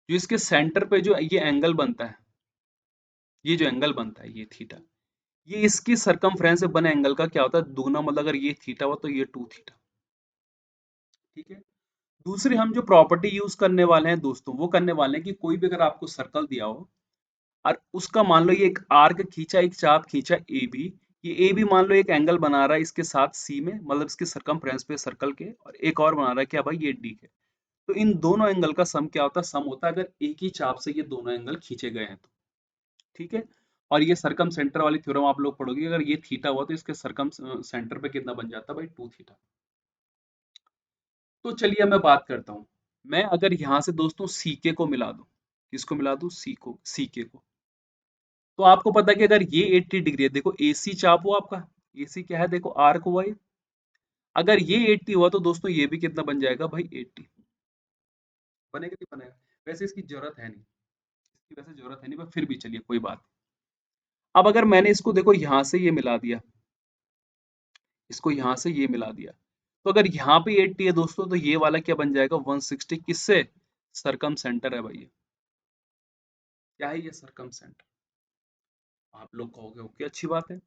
[SPEAKER 1] जो इसके सेंटर पे जो ये एंगल बनता है, ये जो एंगल बनता है ये थीटा, ये इसकी सरकमफ्रेंस से बने एंगल का क्या होता है, दुगना, मतलब अगर ये थीटा हुआ तो ये 2 थीटा, ठीक है। दूसरी हम जो प्रॉपर्टी यूज करने वाले हैं दोस्तों, वो करने वाले हैं कि कोई भी अगर आपको सर्कल दिया हो और उसका मान लो ये एक आर्क खींचा, एक चाप खींचा ए बी, ये ए बी मान लो एक एंगल बना रहा है इसके साथ सी में, मतलब इसके सरकमफ्रेंस पे सर्कल के, और एक और बना रहा है क्या भाई, ये डी के। तो इन दोनों एंगल का सम क्या होता है, सम होता है अगर एक ही चाप से ये दोनों एंगल खींचे गए हैं तो, ठीक है। और ये सरकम सेंटर वाली थ्योरम आप लोग पढ़ोगे, अगर ये थीटा हुआ तो इसके सरकम सेंटर पे कितना बन जाता है भाई, 2 थीटा। तो चलिए मैं बात करता हूँ, मैं अगर यहाँ से दोस्तों सीके को मिला दूं, किसको मिला दूं, सी को, सीके को, तो आपको पता है कि अगर ये 80 डिग्री है, देखो AC चाप हुआ आपका, AC क्या है देखो आर्क हुआ ये, अगर ये 80 हुआ तो दोस्तों ये भी कितना बन जाएगा भाई 80, बनेगा नहीं बनेगा? वैसे इसकी जरूरत है नहीं, इसकी वैसे जरूरत है नहीं, पर फिर भी चलिए कोई बात। अब अगर मैंने इसको देखो यहाँ से ये मिला दिया, इसको यहाँ से ये मिला दिया, तो अगर यहाँ पे 80 है दोस्तों तो ये वाला क्या बन जाएगा 160, किससे? सरकम सेंटर है भाई ये। क्या है ये? सरकम सेंटर। आप लोग कहोगे ओके अच्छी बात है।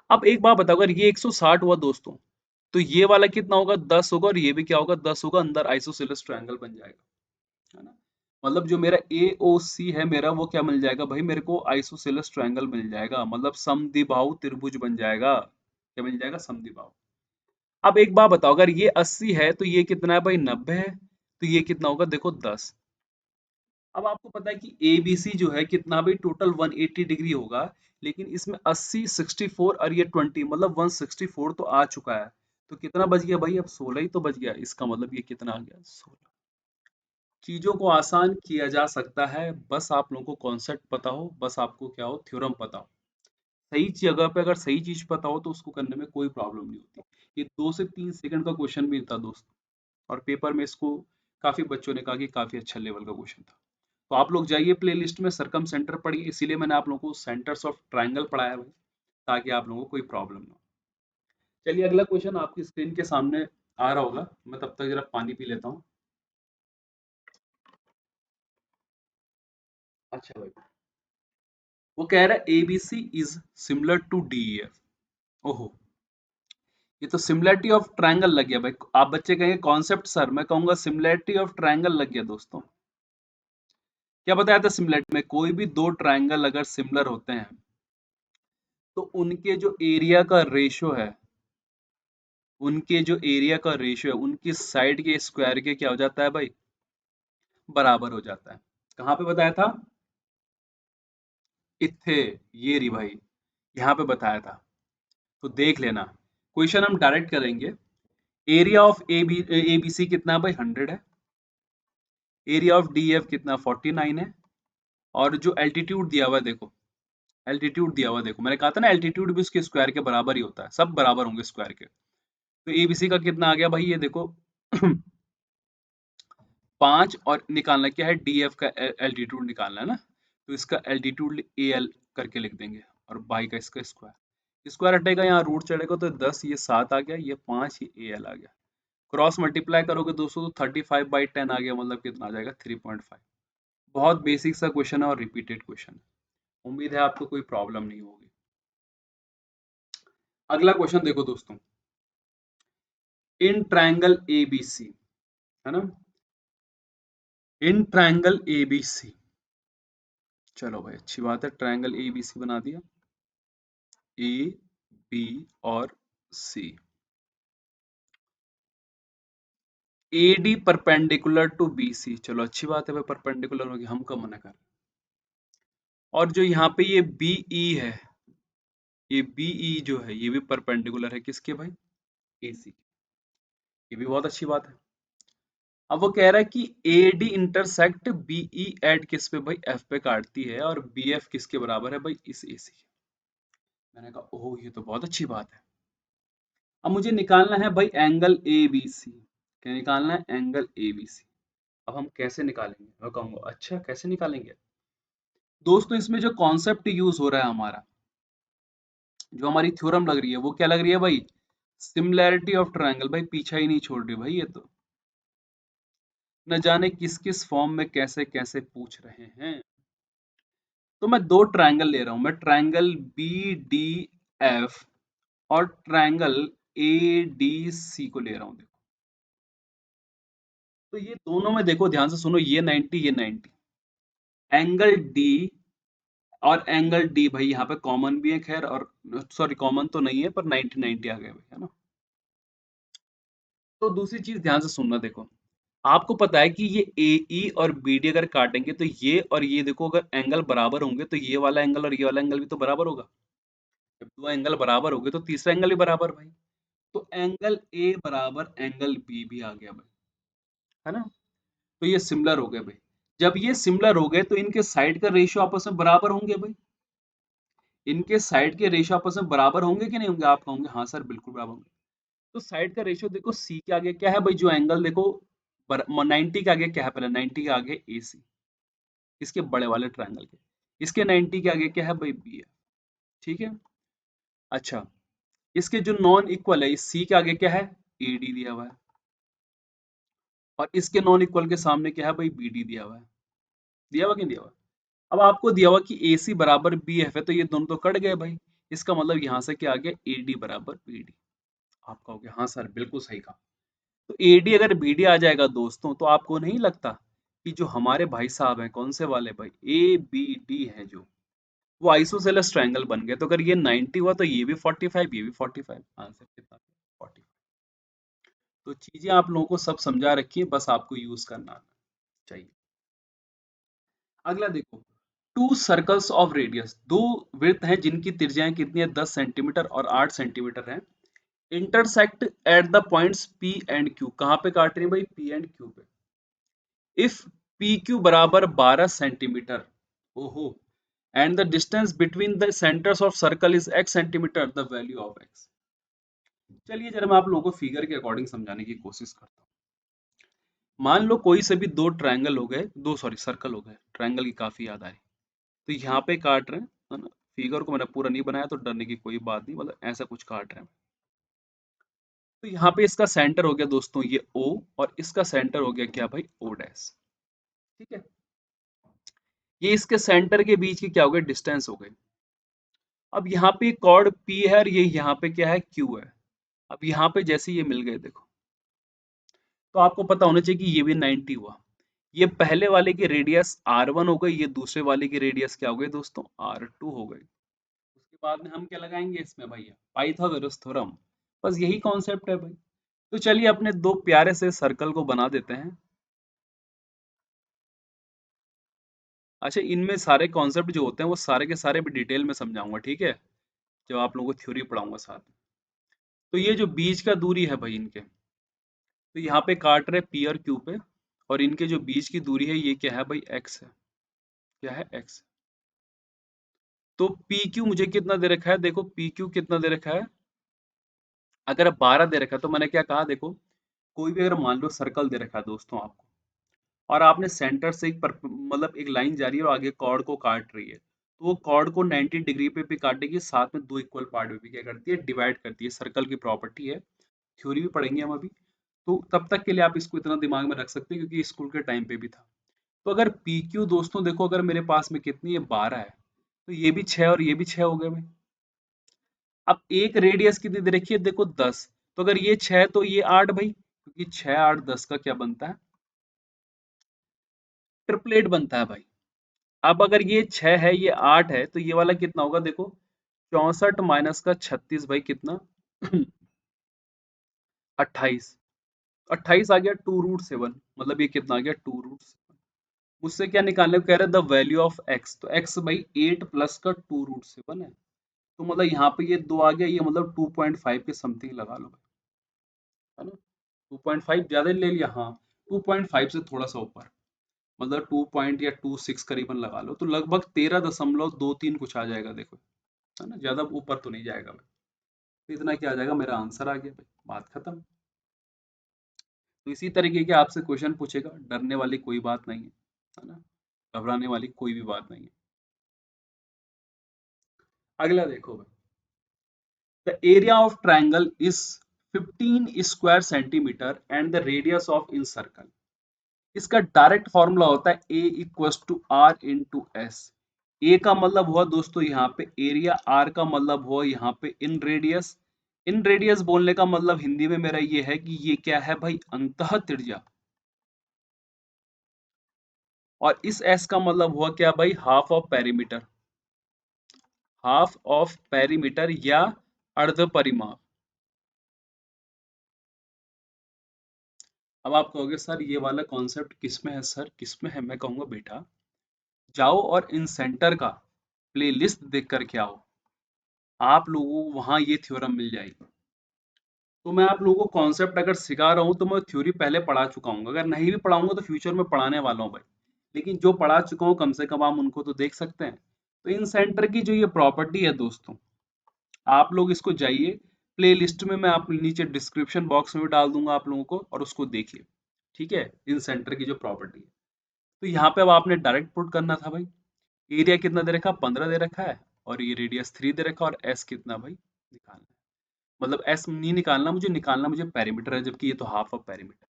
[SPEAKER 1] अब एक बात बताओ, अगर ये 160 हुआ दोस्तों, तो ये वाला कितना होगा 10 होगा, और ये भी क्या होगा 10 होगा, अंदर आइसोसेलेस ट्रायंगल बन जाएगा, है ना? मतलब जो मेरा AOC है मेरा, वो क्या मिल जाएगा भाई मेरे को? आइसोसेलेस ट्रायंगल मिल जाएगा, मतलब समद्विबाहु त्रिभुज बन जाएगा। क्या मिल जाएगा? समद्विबाहु। अब एक बात बताओ, अगर ये 80 है तो ये कितना है भाई 90 है, तो ये कितना होगा देखो 10। अब आपको पता है कि ABC जो है कितना भाई टोटल 180 डिग्री होगा, लेकिन इसमें 80 64 और ये 20 मतलब 164 तो आ चुका है, तो कितना बच गया भाई? अब 16 ही तो बच गया, इसका मतलब ये कितना आ गया 16। चीजों को आसान किया जा सकता है, बस आप लोगों को कॉन्सेप्ट पता हो, बस आपको क्या हो थ्योरम पता हो। सही जगह पे अगर सही चीज पता हो तो उसको करने में कोई प्रॉब्लम नहीं होती। ये 2 से 3 सेकंड का क्वेश्चन भी था दोस्त, और पेपर में इसको काफी बच्चों ने कहा कि काफी अच्छा लेवल का क्वेश्चन था। तो आप लोग जाइए प्ले लिस्ट में सरकम सेंटर पढ़िए, इसीलिए मैंने आप लोगों को सेंटर्स ऑफ ट्राइंगल पढ़ाया है भाई, ताकि आप लोगों को कोई प्रॉब्लम ना हो। चलिए अगला क्वेश्चन आपकी स्क्रीन के सामने आ रहा होगा, मैं तब तक जरा पानी पी लेता हूँ। अच्छा भाई, वो कह रहा है ABC is similar to DEF। ओहो, ये तो सिमिलरिटी ऑफ ट्रायंगल लग गया भाई। आप बच्चे कहेंगे कॉन्सेप्ट सर, मैं कहूंगा सिमिलरिटी ऑफ ट्रायंगल लग गया दोस्तों। क्या बताया था सिमिलरिटी में? कोई भी दो ट्रायंगल अगर सिमिलर होते हैं तो उनके जो एरिया का रेशो है, उनके जो एरिया का रेशियो है उनकी साइड के स्क्वायर के क्या हो जाता है भाई? बराबर हो जाता है। कहाँ पे बताया था? इत्थे, ये रही भाई, यहाँ पे बताया था। तो देख लेना, क्वेश्चन हम डायरेक्ट करेंगे। एरिया ऑफ ABC कितना है भाई? 100 है। एरिया ऑफ DF कितना? 49 है। और जो एल्टीट्यूड दिया हुआ है देखो, एल्टीट्यूड दिया हुआ है देखो, मैंने कहा था ना एल्टीट्यूड भी उसके स्क्वायर के बराबर ही होता है, सब बराबर होंगे स्क्वायर के। तो ABC का कितना आ गया भाई ये देखो 5, और निकालना क्या है? DF का एल्टीट्यूड निकालना है ना, तो इसका एल्टीट्यूड AL करके लिख देंगे, और बाई का इसका स्क्वायर, स्क्वायर हटेगा यहाँ रूट चढ़ेगा, तो 10 ये 7 आ गया, ये 5 ये AL आ गया। क्रॉस मल्टीप्लाई करोगे दोस्तों तो 35/10 आ गया, मतलब कितना आ जाएगा 3.5। बहुत बेसिक सा क्वेश्चन है और रिपीटेड क्वेश्चन है, उम्मीद है आपको कोई प्रॉब्लम नहीं होगी। अगला क्वेश्चन देखो दोस्तों, इन ट्रायंगल ABC, है ना, इन ट्रायंगल ABC, चलो भाई अच्छी बात है, ट्रायंगल ABC बना दिया, A B और C। AD perpendicular to BC, चलो अच्छी बात है भाई, परपेंडिकुलर होगी, हम कब मना कर। और जो यहाँ पे ये BE है, ये BE जो है ये भी परपेंडिकुलर है किसके भाई? AC। ये भी बहुत अच्छी बात है। अब वो कह रहा है कि AD इंटरसेक्ट BE एट किस पे भाई? F पे काटती है, और BF किसके बराबर है भाई? इस AC। मैंने कहा ओह ये तो बहुत अच्छी बात है। अब मुझे निकालना है भाई एंगल ABC। क्या निकालना है? Angle ABC। अब हम कैसे निकालेंगे? मैं कहूंगा अच्छा कैसे निकालेंगे दोस्तों, इसमें जो कॉन्सेप्ट यूज हो रहा है हमारा, जो हमारी थ्योरम लग रही है वो क्या लग रही है भाई? Similarity of triangle. भाई पीछा ही नहीं छोड़ रही भाई, ये तो न जाने किस किस फॉर्म में कैसे कैसे पूछ रहे हैं। तो मैं दो ट्रायंगल ले रहा हूं, मैं ट्रायंगल BDF और ट्रायंगल ADC को ले रहा हूं। देखो, तो ये दोनों में देखो ध्यान से सुनो, ये 90 ये 90, एंगल D और एंगल D भाई यहाँ पे कॉमन भी है खैर, और सॉरी कॉमन तो नहीं है पर 90 90 आ गए भाई, है ना। तो दूसरी चीज ध्यान से सुनना, देखो आपको पता है कि ये AE और BD अगर काटेंगे तो ये और ये देखो अगर एंगल बराबर होंगे तो ये वाला एंगल और ये वाला एंगल भी तो बराबर होगा। जब दो एंगल बराबर हो गए तो तीसरा एंगल भी बराबर भाई। तो एंगल A बराबर एंगल B भी आ गया भाई, है ना। तो ये सिमिलर हो गए भाई। जब ये सिमिलर हो गए तो इनके साइड का रेशियो आपस में बराबर होंगे भाई। इनके साइड के रेशियो आपस में बराबर होंगे कि नहीं होंगे? आप कहोगे हाँ सर बिल्कुल बराबर होंगे। तो साइड का रेशियो देखो सी के आगे क्या है भाई, जो एंगल देखो 90 के आगे क्या है, पहले 90 के आगे ए सी, इसके बड़े वाले ट्रायंगल के, इसके 90 के आगे क्या है भाई, बी है। ठीक है। अच्छा, इसके जो नॉन इक्वल है, इस सी के आगे क्या है, ए डी दिया हुआ है, और इसके नॉन इक्वल के सामने क्या है भाई, बी डी दिया हुआ है। दिया हुआ कि नहीं दिया हुआ? अब आपको दिया हुआ कि ए सी बराबर बी एफ है, तो ये दोनों तो कट गए भाई। इसका मतलब यहां से क्या आ गया, ए डी बराबर बी डी। आप कहोगे हाँ सर बिल्कुल सही कहा। तो एडी अगर बीडी आ जाएगा दोस्तों, तो आपको नहीं लगता कि जो हमारे भाई साहब हैं, कौन से वाले भाई, ए बी डी है जो, वो आइसोसेलेस ट्रायंगल बन गए। तो अगर ये 90 हुआ तो ये भी 45, ये भी 45, आंसर कितना, 40। तो चीजें आप लोगों को सब समझा रखी है, बस आपको यूज करना आना चाहिए। अगला देखो, टू सर्कल्स ऑफ रेडियस, दो वृत्त हैं जिनकी त्रिज्याएं कितनी है, 10 सेंटीमीटर और 8 सेंटीमीटर है। Intersect at the points P and Q, कहाँ पे काट रहे हैं भाई, पी एंड क्यू पे। इफ पी क्यू बराबर 12 सेंटीमीटर, ओहो, and the distance between the centres of circle is x centimetre, the value of x। चलिए जरा मैं आप लोगों को फिगर के अकॉर्डिंग समझाने की कोशिश करता हूँ। मान लो कोई से भी दो ट्रायंगल हो गए, दो सॉरी सर्कल हो गए, ट्रायंगल की काफी याद आई। तो यहाँ पे काट रहे हैं, है ना। फिगर को मैंने पूरा नहीं बनाया, तो डरने की कोई बात नहीं, मतलब ऐसा कुछ काट रहे हैं। तो यहाँ पे इसका सेंटर हो गया दोस्तों ये O, और इसका सेंटर हो गया क्या भाई, O डैश। ठीक है। ये इसके सेंटर के बीच की क्या हो गई, डिस्टेंस हो गई। अब यहाँ पे कॉर्ड P है, और ये यहाँ पे क्या है, Q है। अब यहाँ पे जैसे ये मिल गए देखो, तो आपको पता होना चाहिए कि ये भी 90 हुआ। ये पहले वाले की रेडियस R1 हो गई, ये दूसरे वाले की रेडियस क्या हो गई दोस्तों, R2 हो गई। उसके बाद में हम क्या लगाएंगे इसमें भैया, पाइथागोरस थ्योरम। बस यही कॉन्सेप्ट है भाई। तो चलिए अपने दो प्यारे से सर्कल को बना देते हैं। अच्छा, इनमें सारे कॉन्सेप्ट जो होते हैं वो सारे के सारे भी डिटेल में समझाऊंगा, ठीक है, जब आप लोगों को थ्योरी पढ़ाऊंगा साथ में। तो ये जो बीच का दूरी है भाई इनके, तो यहाँ पे काट रहे पी और क्यू पे, और इनके जो बीच की दूरी है ये क्या है भाई, एक्स है। क्या है, एक्स। तो पी क्यू मुझे कितना दे रखा है, देखो पी क्यू कितना दे रखा है, अगर 12 दे रखा है, तो मैंने क्या कहा देखो, कोई भी अगर मान लो सर्कल दे रखा है दोस्तों आपको, और आपने सेंटर से एक मतलब एक लाइन जा रही है और आगे कॉर्ड को काट रही है, तो वो कॉर्ड को 90 डिग्री पे भी काटेगी, साथ में दो इक्वल पार्ट में भी क्या करती है, डिवाइड करती है। सर्कल की प्रॉपर्टी है, थ्योरी भी पढ़ेंगे हम अभी। तो तब तक के लिए आप इसको इतना दिमाग में रख सकते हैं, क्योंकि स्कूल के टाइम पे भी था। तो अगर पी क्यू दोस्तों देखो, अगर मेरे पास में कितनी है, 12 है, तो ये भी 6 और ये भी 6 हो गए भाई। अब एक रेडियस कितनी दे रखी है, देखो 10। तो अगर ये 6 तो ये 8 भाई, क्योंकि 6 8 10 का क्या बनता है, ट्रिपलेट बनता है भाई। अब अगर ये 6 है, ये 8 है, तो ये वाला कितना होगा देखो, 64 माइनस का 36 भाई कितना, 28। 28 आ गया 2√7, मतलब ये कितना आ गया, 2√7। मुझसे क्या निकालने को कह रहे हैं, द वैल्यू ऑफ एक्स। तो एक्स भाई 8 प्लस का 2√7 है। तो मतलब यहाँ पे ये 2 आ गया, ये मतलब 2.5 के समथिंग लगा लो भाई, है ना। 2.5 ज्यादा ले लिया, हाँ। 2.5 से थोड़ा सा ऊपर, मतलब 2 पॉइंट या 2.6 करीबन लगा लो, तो लगभग 13.23 कुछ आ जाएगा देखो, है ना। ज्यादा ऊपर तो नहीं जाएगा भाई। तो इतना क्या आ जाएगा, मेरा आंसर आ गया भाई, बात खत्म। तो इसी तरीके के आपसे क्वेश्चन पूछेगा, डरने वाली कोई बात नहीं है ना, घबराने वाली कोई भी बात नहीं है। अगला देखो भाई, the area of triangle is 15 square centimetre and the radius of incircle. इसका डायरेक्ट फॉर्मूला होता है A equals to R into S एस। ए का मतलब हुआ दोस्तों यहाँ पे एरिया, आर का मतलब हुआ यहाँ पे इन रेडियस। इन रेडियस बोलने का मतलब हिंदी में मेरा ये है कि ये क्या है भाई, अंतः त्रिज्या। और इस एस का मतलब हुआ क्या भाई, half of perimeter. Half of perimeter या अर्ध परिमाप। अब आप कहोगे सर ये वाला कॉन्सेप्ट किसमें है, सर किसमें है, मैं कहूंगा बेटा, जाओ और इन सेंटर का प्लेलिस्ट देख कर के आओ, आप लोगों को वहां ये थ्योरम मिल जाएगी। तो मैं आप लोगों को कॉन्सेप्ट अगर सिखा रहा हूँ, तो मैं थ्योरी पहले पढ़ा चुका हूँ, अगर नहीं भी पढ़ाऊंगा तो फ्यूचर में पढ़ाने वाला हूँ भाई। लेकिन जो पढ़ा चुका हूँ, कम से कम आप उनको तो देख सकते हैं। तो इन सेंटर की जो ये प्रॉपर्टी है दोस्तों, आप लोग इसको जाइए प्ले लिस्ट में, मैं आप नीचे डिस्क्रिप्शन बॉक्स में भी डाल दूंगा आप लोगों को, और उसको देखिए। ठीक है, इन सेंटर की जो प्रॉपर्टी है, तो यहाँ पे अब आपने डायरेक्ट पुट करना था भाई। एरिया कितना दे रखा, 15 दे रखा है, और ये रेडियस 3 दे रखा है, और एस कितना भाई निकालना है। मतलब एस नहीं निकालना मुझे, निकालना मुझे पेरीमीटर है, जबकि ये तो हाफ ऑफ पेरीमीटर।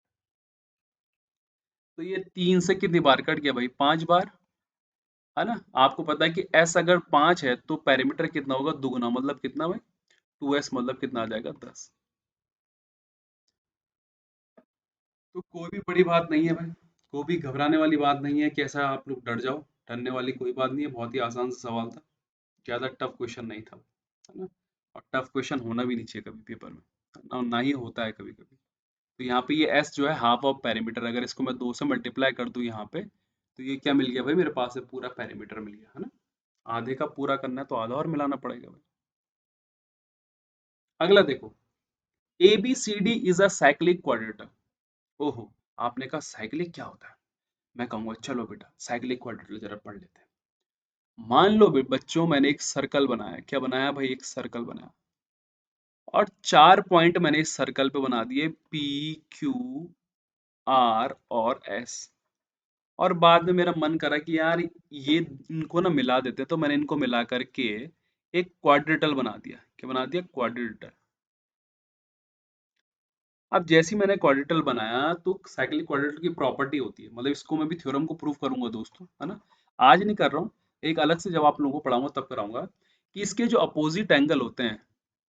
[SPEAKER 1] तो ये 3 से कितनी बार कट गया भाई, 5 बार, है ना। आपको पता है कि एस अगर 5 है तो पेरीमीटर कितना होगा, दुगुना, मतलब कितना भाई 2s, मतलब कितना आ जाएगा 10। तो कोई भी बड़ी बात नहीं है भाई, कोई भी घबराने वाली बात नहीं है कि ऐसा आप लोग डर जाओ, डरने वाली कोई बात नहीं है। बहुत ही आसान सा सवाल था, ज़्यादा टफ क्वेश्चन नहीं था, है ना। और टफ क्वेश्चन होना भी नहीं चाहिए कभी पेपर में, ना ना ही होता है कभी कभी। तो यहाँ पे ये एस जो है हाफ ऑफ पेरीमीटर, अगर इसको मैं 2 से मल्टीप्लाई कर दूं यहाँ पे, तो ये क्या मिल गया भाई मेरे पास है, पूरा पेरीमीटर मिल गया, है ना। आधे का पूरा करना है तो आधा और मिलाना पड़ेगा भाई। अगला देखो, A B C D is a cyclic quadrilateral. ओहो, आपने कहा साइक्लिक क्या होता है, मैं कहूंगा चलो बेटा साइक्लिक क्वाड्रेटर जरा पढ़ लेते हैं। मान लो बच्चों, मैंने एक सर्कल बनाया, क्या बनाया भाई, एक सर्कल बनाया, और 4 पॉइंट मैंने इस सर्कल पे बना दिए, पी क्यू आर और एस। और बाद में मेरा मन करा कि यार ये इनको ना मिला देते, तो मैंने इनको मिला करके एक क्वाड्रेटल बना दिया। क्या बना दिया, क्वाड्रेटल। अब जैसे ही मैंने क्वाड्रेटल बनाया, तो साइक्लिक क्वाड्रेटल की प्रॉपर्टी होती है, मतलब इसको मैं भी थ्योरम को प्रूव करूंगा दोस्तों, है ना। आज नहीं कर रहा हूँ, एक अलग से जब आप लोगों को पढ़ाऊंगा तब कराऊंगा, कि इसके जो अपोजिट एंगल होते हैं,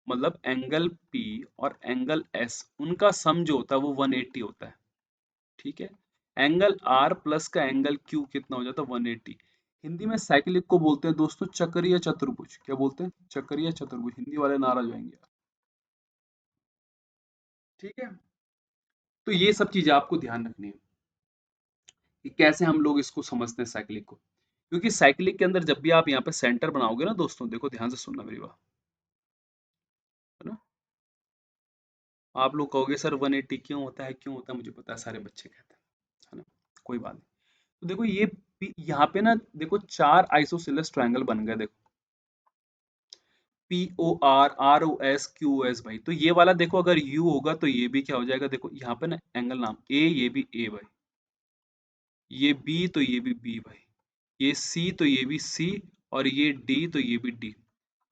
[SPEAKER 1] मतलब एंगल P और एंगल S, उनका सम जो होता है वो 180 होता है। ठीक है, एंगल R प्लस का एंगल Q कितना हो जाता है, 180। हिंदी में साइक्लिक को बोलते हैं दोस्तों चक्रीय चतुर्भुज। क्या बोलते हैं, चक्रीय चतुर्भुज। हिंदी वाले नाराज हो जाएंगे। ठीक है, तो ये सब चीजें आपको ध्यान रखनी है कि कैसे हम लोग इसको समझते हैं साइक्लिक को। क्योंकि साइक्लिक के अंदर जब भी आप यहाँ पे सेंटर बनाओगे ना दोस्तों, देखो ध्यान से सुनना मेरी बात, है ना। आप लोग कहोगे सर 180 क्यों होता है, क्यों होता है, मुझे पता है सारे बच्चे कहते हैं, है ना। कोई बात नहीं। तो देखो ये यहाँ पे ना देखो 4 आइसोसेलेस ट्रायंगल बन गए, देखो P O R, R O S, Q O S भाई। तो ये वाला देखो अगर यू होगा तो ये भी क्या हो जाएगा, देखो यहाँ पे ना एंगल नाम ए, ये भी ए भाई, ये बी तो ये भी बी भाई, ये सी तो ये भी सी, और ये डी तो ये भी डी।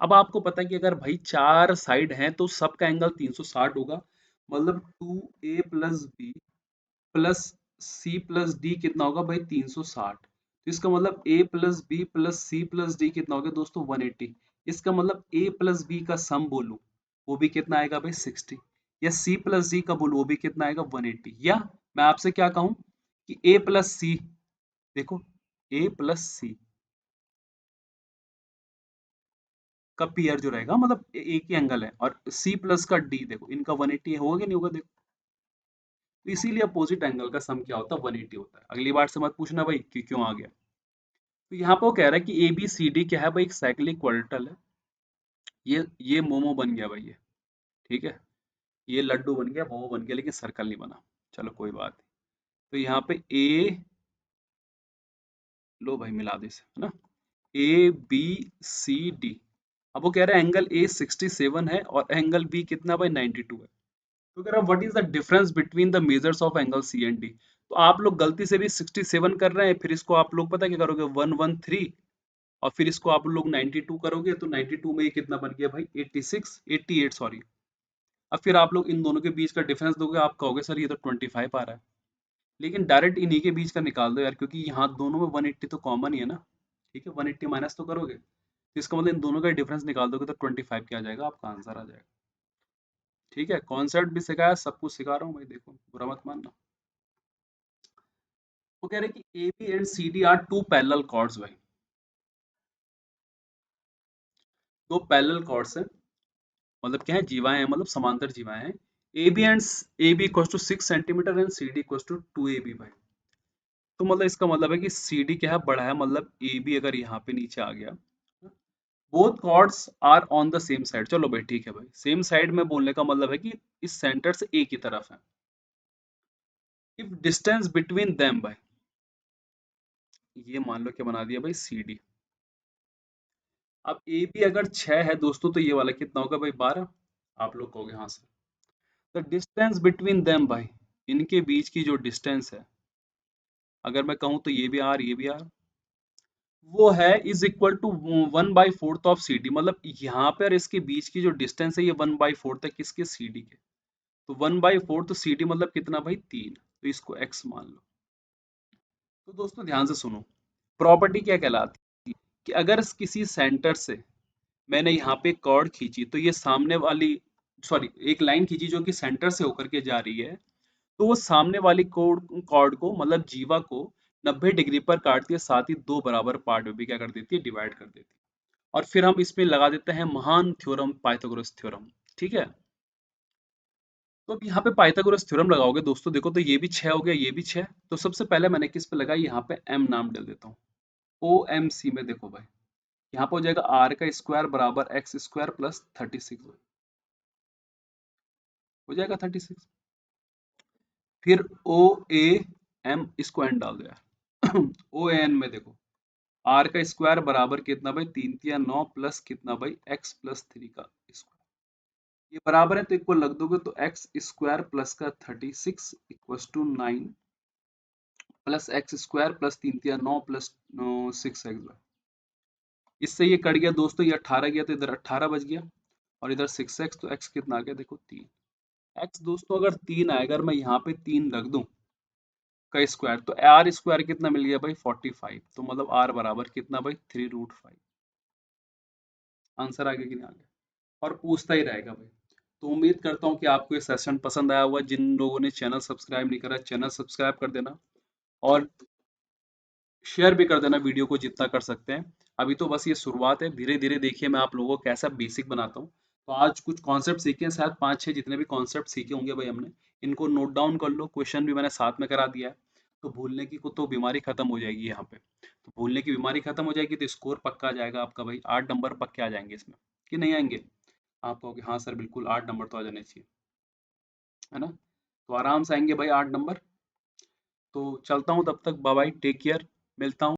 [SPEAKER 1] अब आपको पता है कि अगर भाई 4 साइड हैं तो सबका एंगल 360 होगा, मतलब 2a plus B plus C plus D कितना होगा भाई, 360। तो इसका मतलब a plus B plus C plus D कितना हो गया दोस्तों, 180। इसका मतलब a प्लस बी का सम बोलूं, वो भी कितना आएगा भाई, 60। या c प्लस डी का बोलूं, वो भी कितना आएगा, 180। या मैं आपसे क्या कहूं कि a प्लस सी, देखो a प्लस सी का पेयर जो रहेगा, मतलब एक ही एंगल है, और c प्लस का d, देखो इनका 180 होगा कि नहीं होगा, देखो। तो इसीलिए अपोजिट एंगल का सम क्या होता है, 180 होता है। अगली बार से मत पूछना भाई कि क्यों आ गया। तो यहाँ पे वो कह रहा है कि ए बी सी डी क्या है भाई, एक साइक्लिक क्वाड्रेटल है। ये मोमो बन गया भाई ये, ठीक है, ये लड्डू बन गया, मोमो बन गया, लेकिन सर्कल नहीं बना। चलो कोई बात नहीं। तो यहाँ पे ए, लो भाई मिला दे इसे, है ना, ए बी सी डी। अब वो कह रहा है एंगल ए 67 है और एंगल बी कितना भाई, 92 है। तो कह रहा है what is the difference between the measures of angle C and D. तो आप लोग गलती से भी 67 कर रहे हैं, फिर इसको आप लोग पता है क्या करोगे, 113, और फिर इसको आप लोग 92 करोगे, तो 92 में ये कितना बन गया भाई, 86, 88 सॉरी। अब फिर आप लोग इन दोनों के बीच का डिफरेंस दोगे, आप कहोगे सर ये तो 25 आ रहा है। लेकिन डायरेक्ट इन्हीं के बीच का निकाल दो यार, क्योंकि यहाँ दोनों में 180 तो कॉमन ही है ना। ठीक है, 180 माइनस तो करोगे, तो इसका मतलब इन दोनों का डिफरेंस निकाल दोगे तो 25 क्या आ जाएगा, आपका आंसर आ जाएगा। ठीक है, कॉन्सेप्ट भी सिखाया, सब कुछ सिखा रहा हूँ भाई, देखो बुरा मत मानना। वो कह रहे हैं कि A B and C D are two parallel chords भाई, दो पैरेलल कॉर्ड्स हैं, मतलब क्या है, जीवाएं हैं, मतलब समांतर जीवाएं हैं। A B and A B equals to 6 centimetre and C D equals to 2 AB भाई। तो मतलब इसका मतलब है कि सी डी क्या है, बड़ा है, मतलब ए बी अगर यहाँ पे नीचे आ गया, both chords are on the same side. चलो भाई ठीक है भाई, सेम साइड में बोलने का मतलब है कि इस सेंटर से ए की तरफ है। इफ डिस्टेंस बिटवीन देम भाई, ये मान लो क्या बना दिया भाई, सी डी। अब ए बी अगर 6 है दोस्तों, तो ये वाला कितना होगा भाई? 12। आप लोग कहोगे हाँ sir. The distance between them भाई, इनके बीच की जो डिस्टेंस है, अगर मैं कहूँ तो ये भी आर, ये भी आर, वो है is equal to 1/4 of C D. मतलब यहाँ पे और इसके बीच की जो डिस्टेंस है, ये 1/4 है किसके? सी डी के। तो 1/4, तो सी डी मतलब कितना भाई? 3। तो इसको एक्स मान लो। तो दोस्तों ध्यान से सुनो, प्रॉपर्टी क्या कहलाती है कि अगर किसी सेंटर से मैंने यहाँ पे कॉर्ड खींची, तो ये सामने वाली, सॉरी, एक लाइन खींची जो कि सेंटर से होकर के जा रही है, तो वो सामने वाली कॉर्ड को, मतलब जीवा को 90 डिग्री पर काटती है, साथ ही दो बराबर पार्ट में भी क्या कर देती है? डिवाइड कर देती है। और फिर हम इसमें लगा देते हैं महान थ्योरम, पाइथागोरस थ्योरम। ठीक है। तो अब यहाँ पे पाइथागोरस थ्योरम लगाओगे दोस्तों, देखो तो ये भी 6 हो गया, ये भी 6। तो सबसे पहले मैंने किस पे लगाई? यहाँ पे m नाम डाल देता हूँ। ओ एम सी में देखो भाई, यहाँ पे हो जाएगा आर का स्क्वायर बराबर एक्स स्क्वायर प्लस 36, हो जाएगा 36। फिर ओ ए एम, इसको एन डाल दो यार। ओ एन में देखो, आर का स्क्वायर बराबर कितना भाई? 3 × 9 प्लस कितना भाई? एक्स प्लस 3 का स्क्वायर। ये बराबर है तो इक्वल लग दोगे, तो एक्स स्क्वायर प्लस का 36 equals to 9 plus X square plus 3 × 9 plus 6 X. इससे ये कट गया दोस्तों, ये 18 गया तो इधर 18 बच गया, और इधर 6 एक्स, तो एक्स कितना आ गया? देखो 3। एक्स दोस्तों अगर 3 आए, अगर मैं यहाँ पे 3 रख दूं का स्क्वायर, तो आर स्क्वायर कितना मिल गया भाई? 45। तो मतलब आर बराबर कितना भाई? 3√5। आंसर आ गया कि नहीं आ गया? और पूछता ही रहेगा भाई। तो उम्मीद करता हूँ कि आपको ये सेशन पसंद आया होगा। जिन लोगों ने चैनल सब्सक्राइब नहीं करा, चैनल सब्सक्राइब कर देना, और शेयर भी कर देना वीडियो को जितना कर सकते हैं। अभी तो बस ये शुरुआत है, धीरे धीरे देखिए मैं आप लोगों को कैसा बेसिक बनाता हूँ। तो आज कुछ कॉन्सेप्ट सीखे हैं, शायद 5-6 जितने भी कॉन्सेप्ट सीखे होंगे भाई हमने, इनको नोट डाउन कर लो। क्वेश्चन भी मैंने साथ में करा दिया है। तो भूलने की को तो बीमारी खत्म हो जाएगी यहाँ पे। तो भूलने की बीमारी खत्म हो जाएगी, तो स्कोर पक्का आ जाएगा आपका भाई। 8 नंबर पक्के आ जाएंगे इसमें, कि नहीं आएंगे? आप कहोगे हाँ सर बिल्कुल 8 नंबर तो आ जाने चाहिए, है ना? तो आराम से आएंगे भाई 8 नंबर। तो चलता हूँ, तब तक बाय बाय, टेक केयर, मिलता हूँ।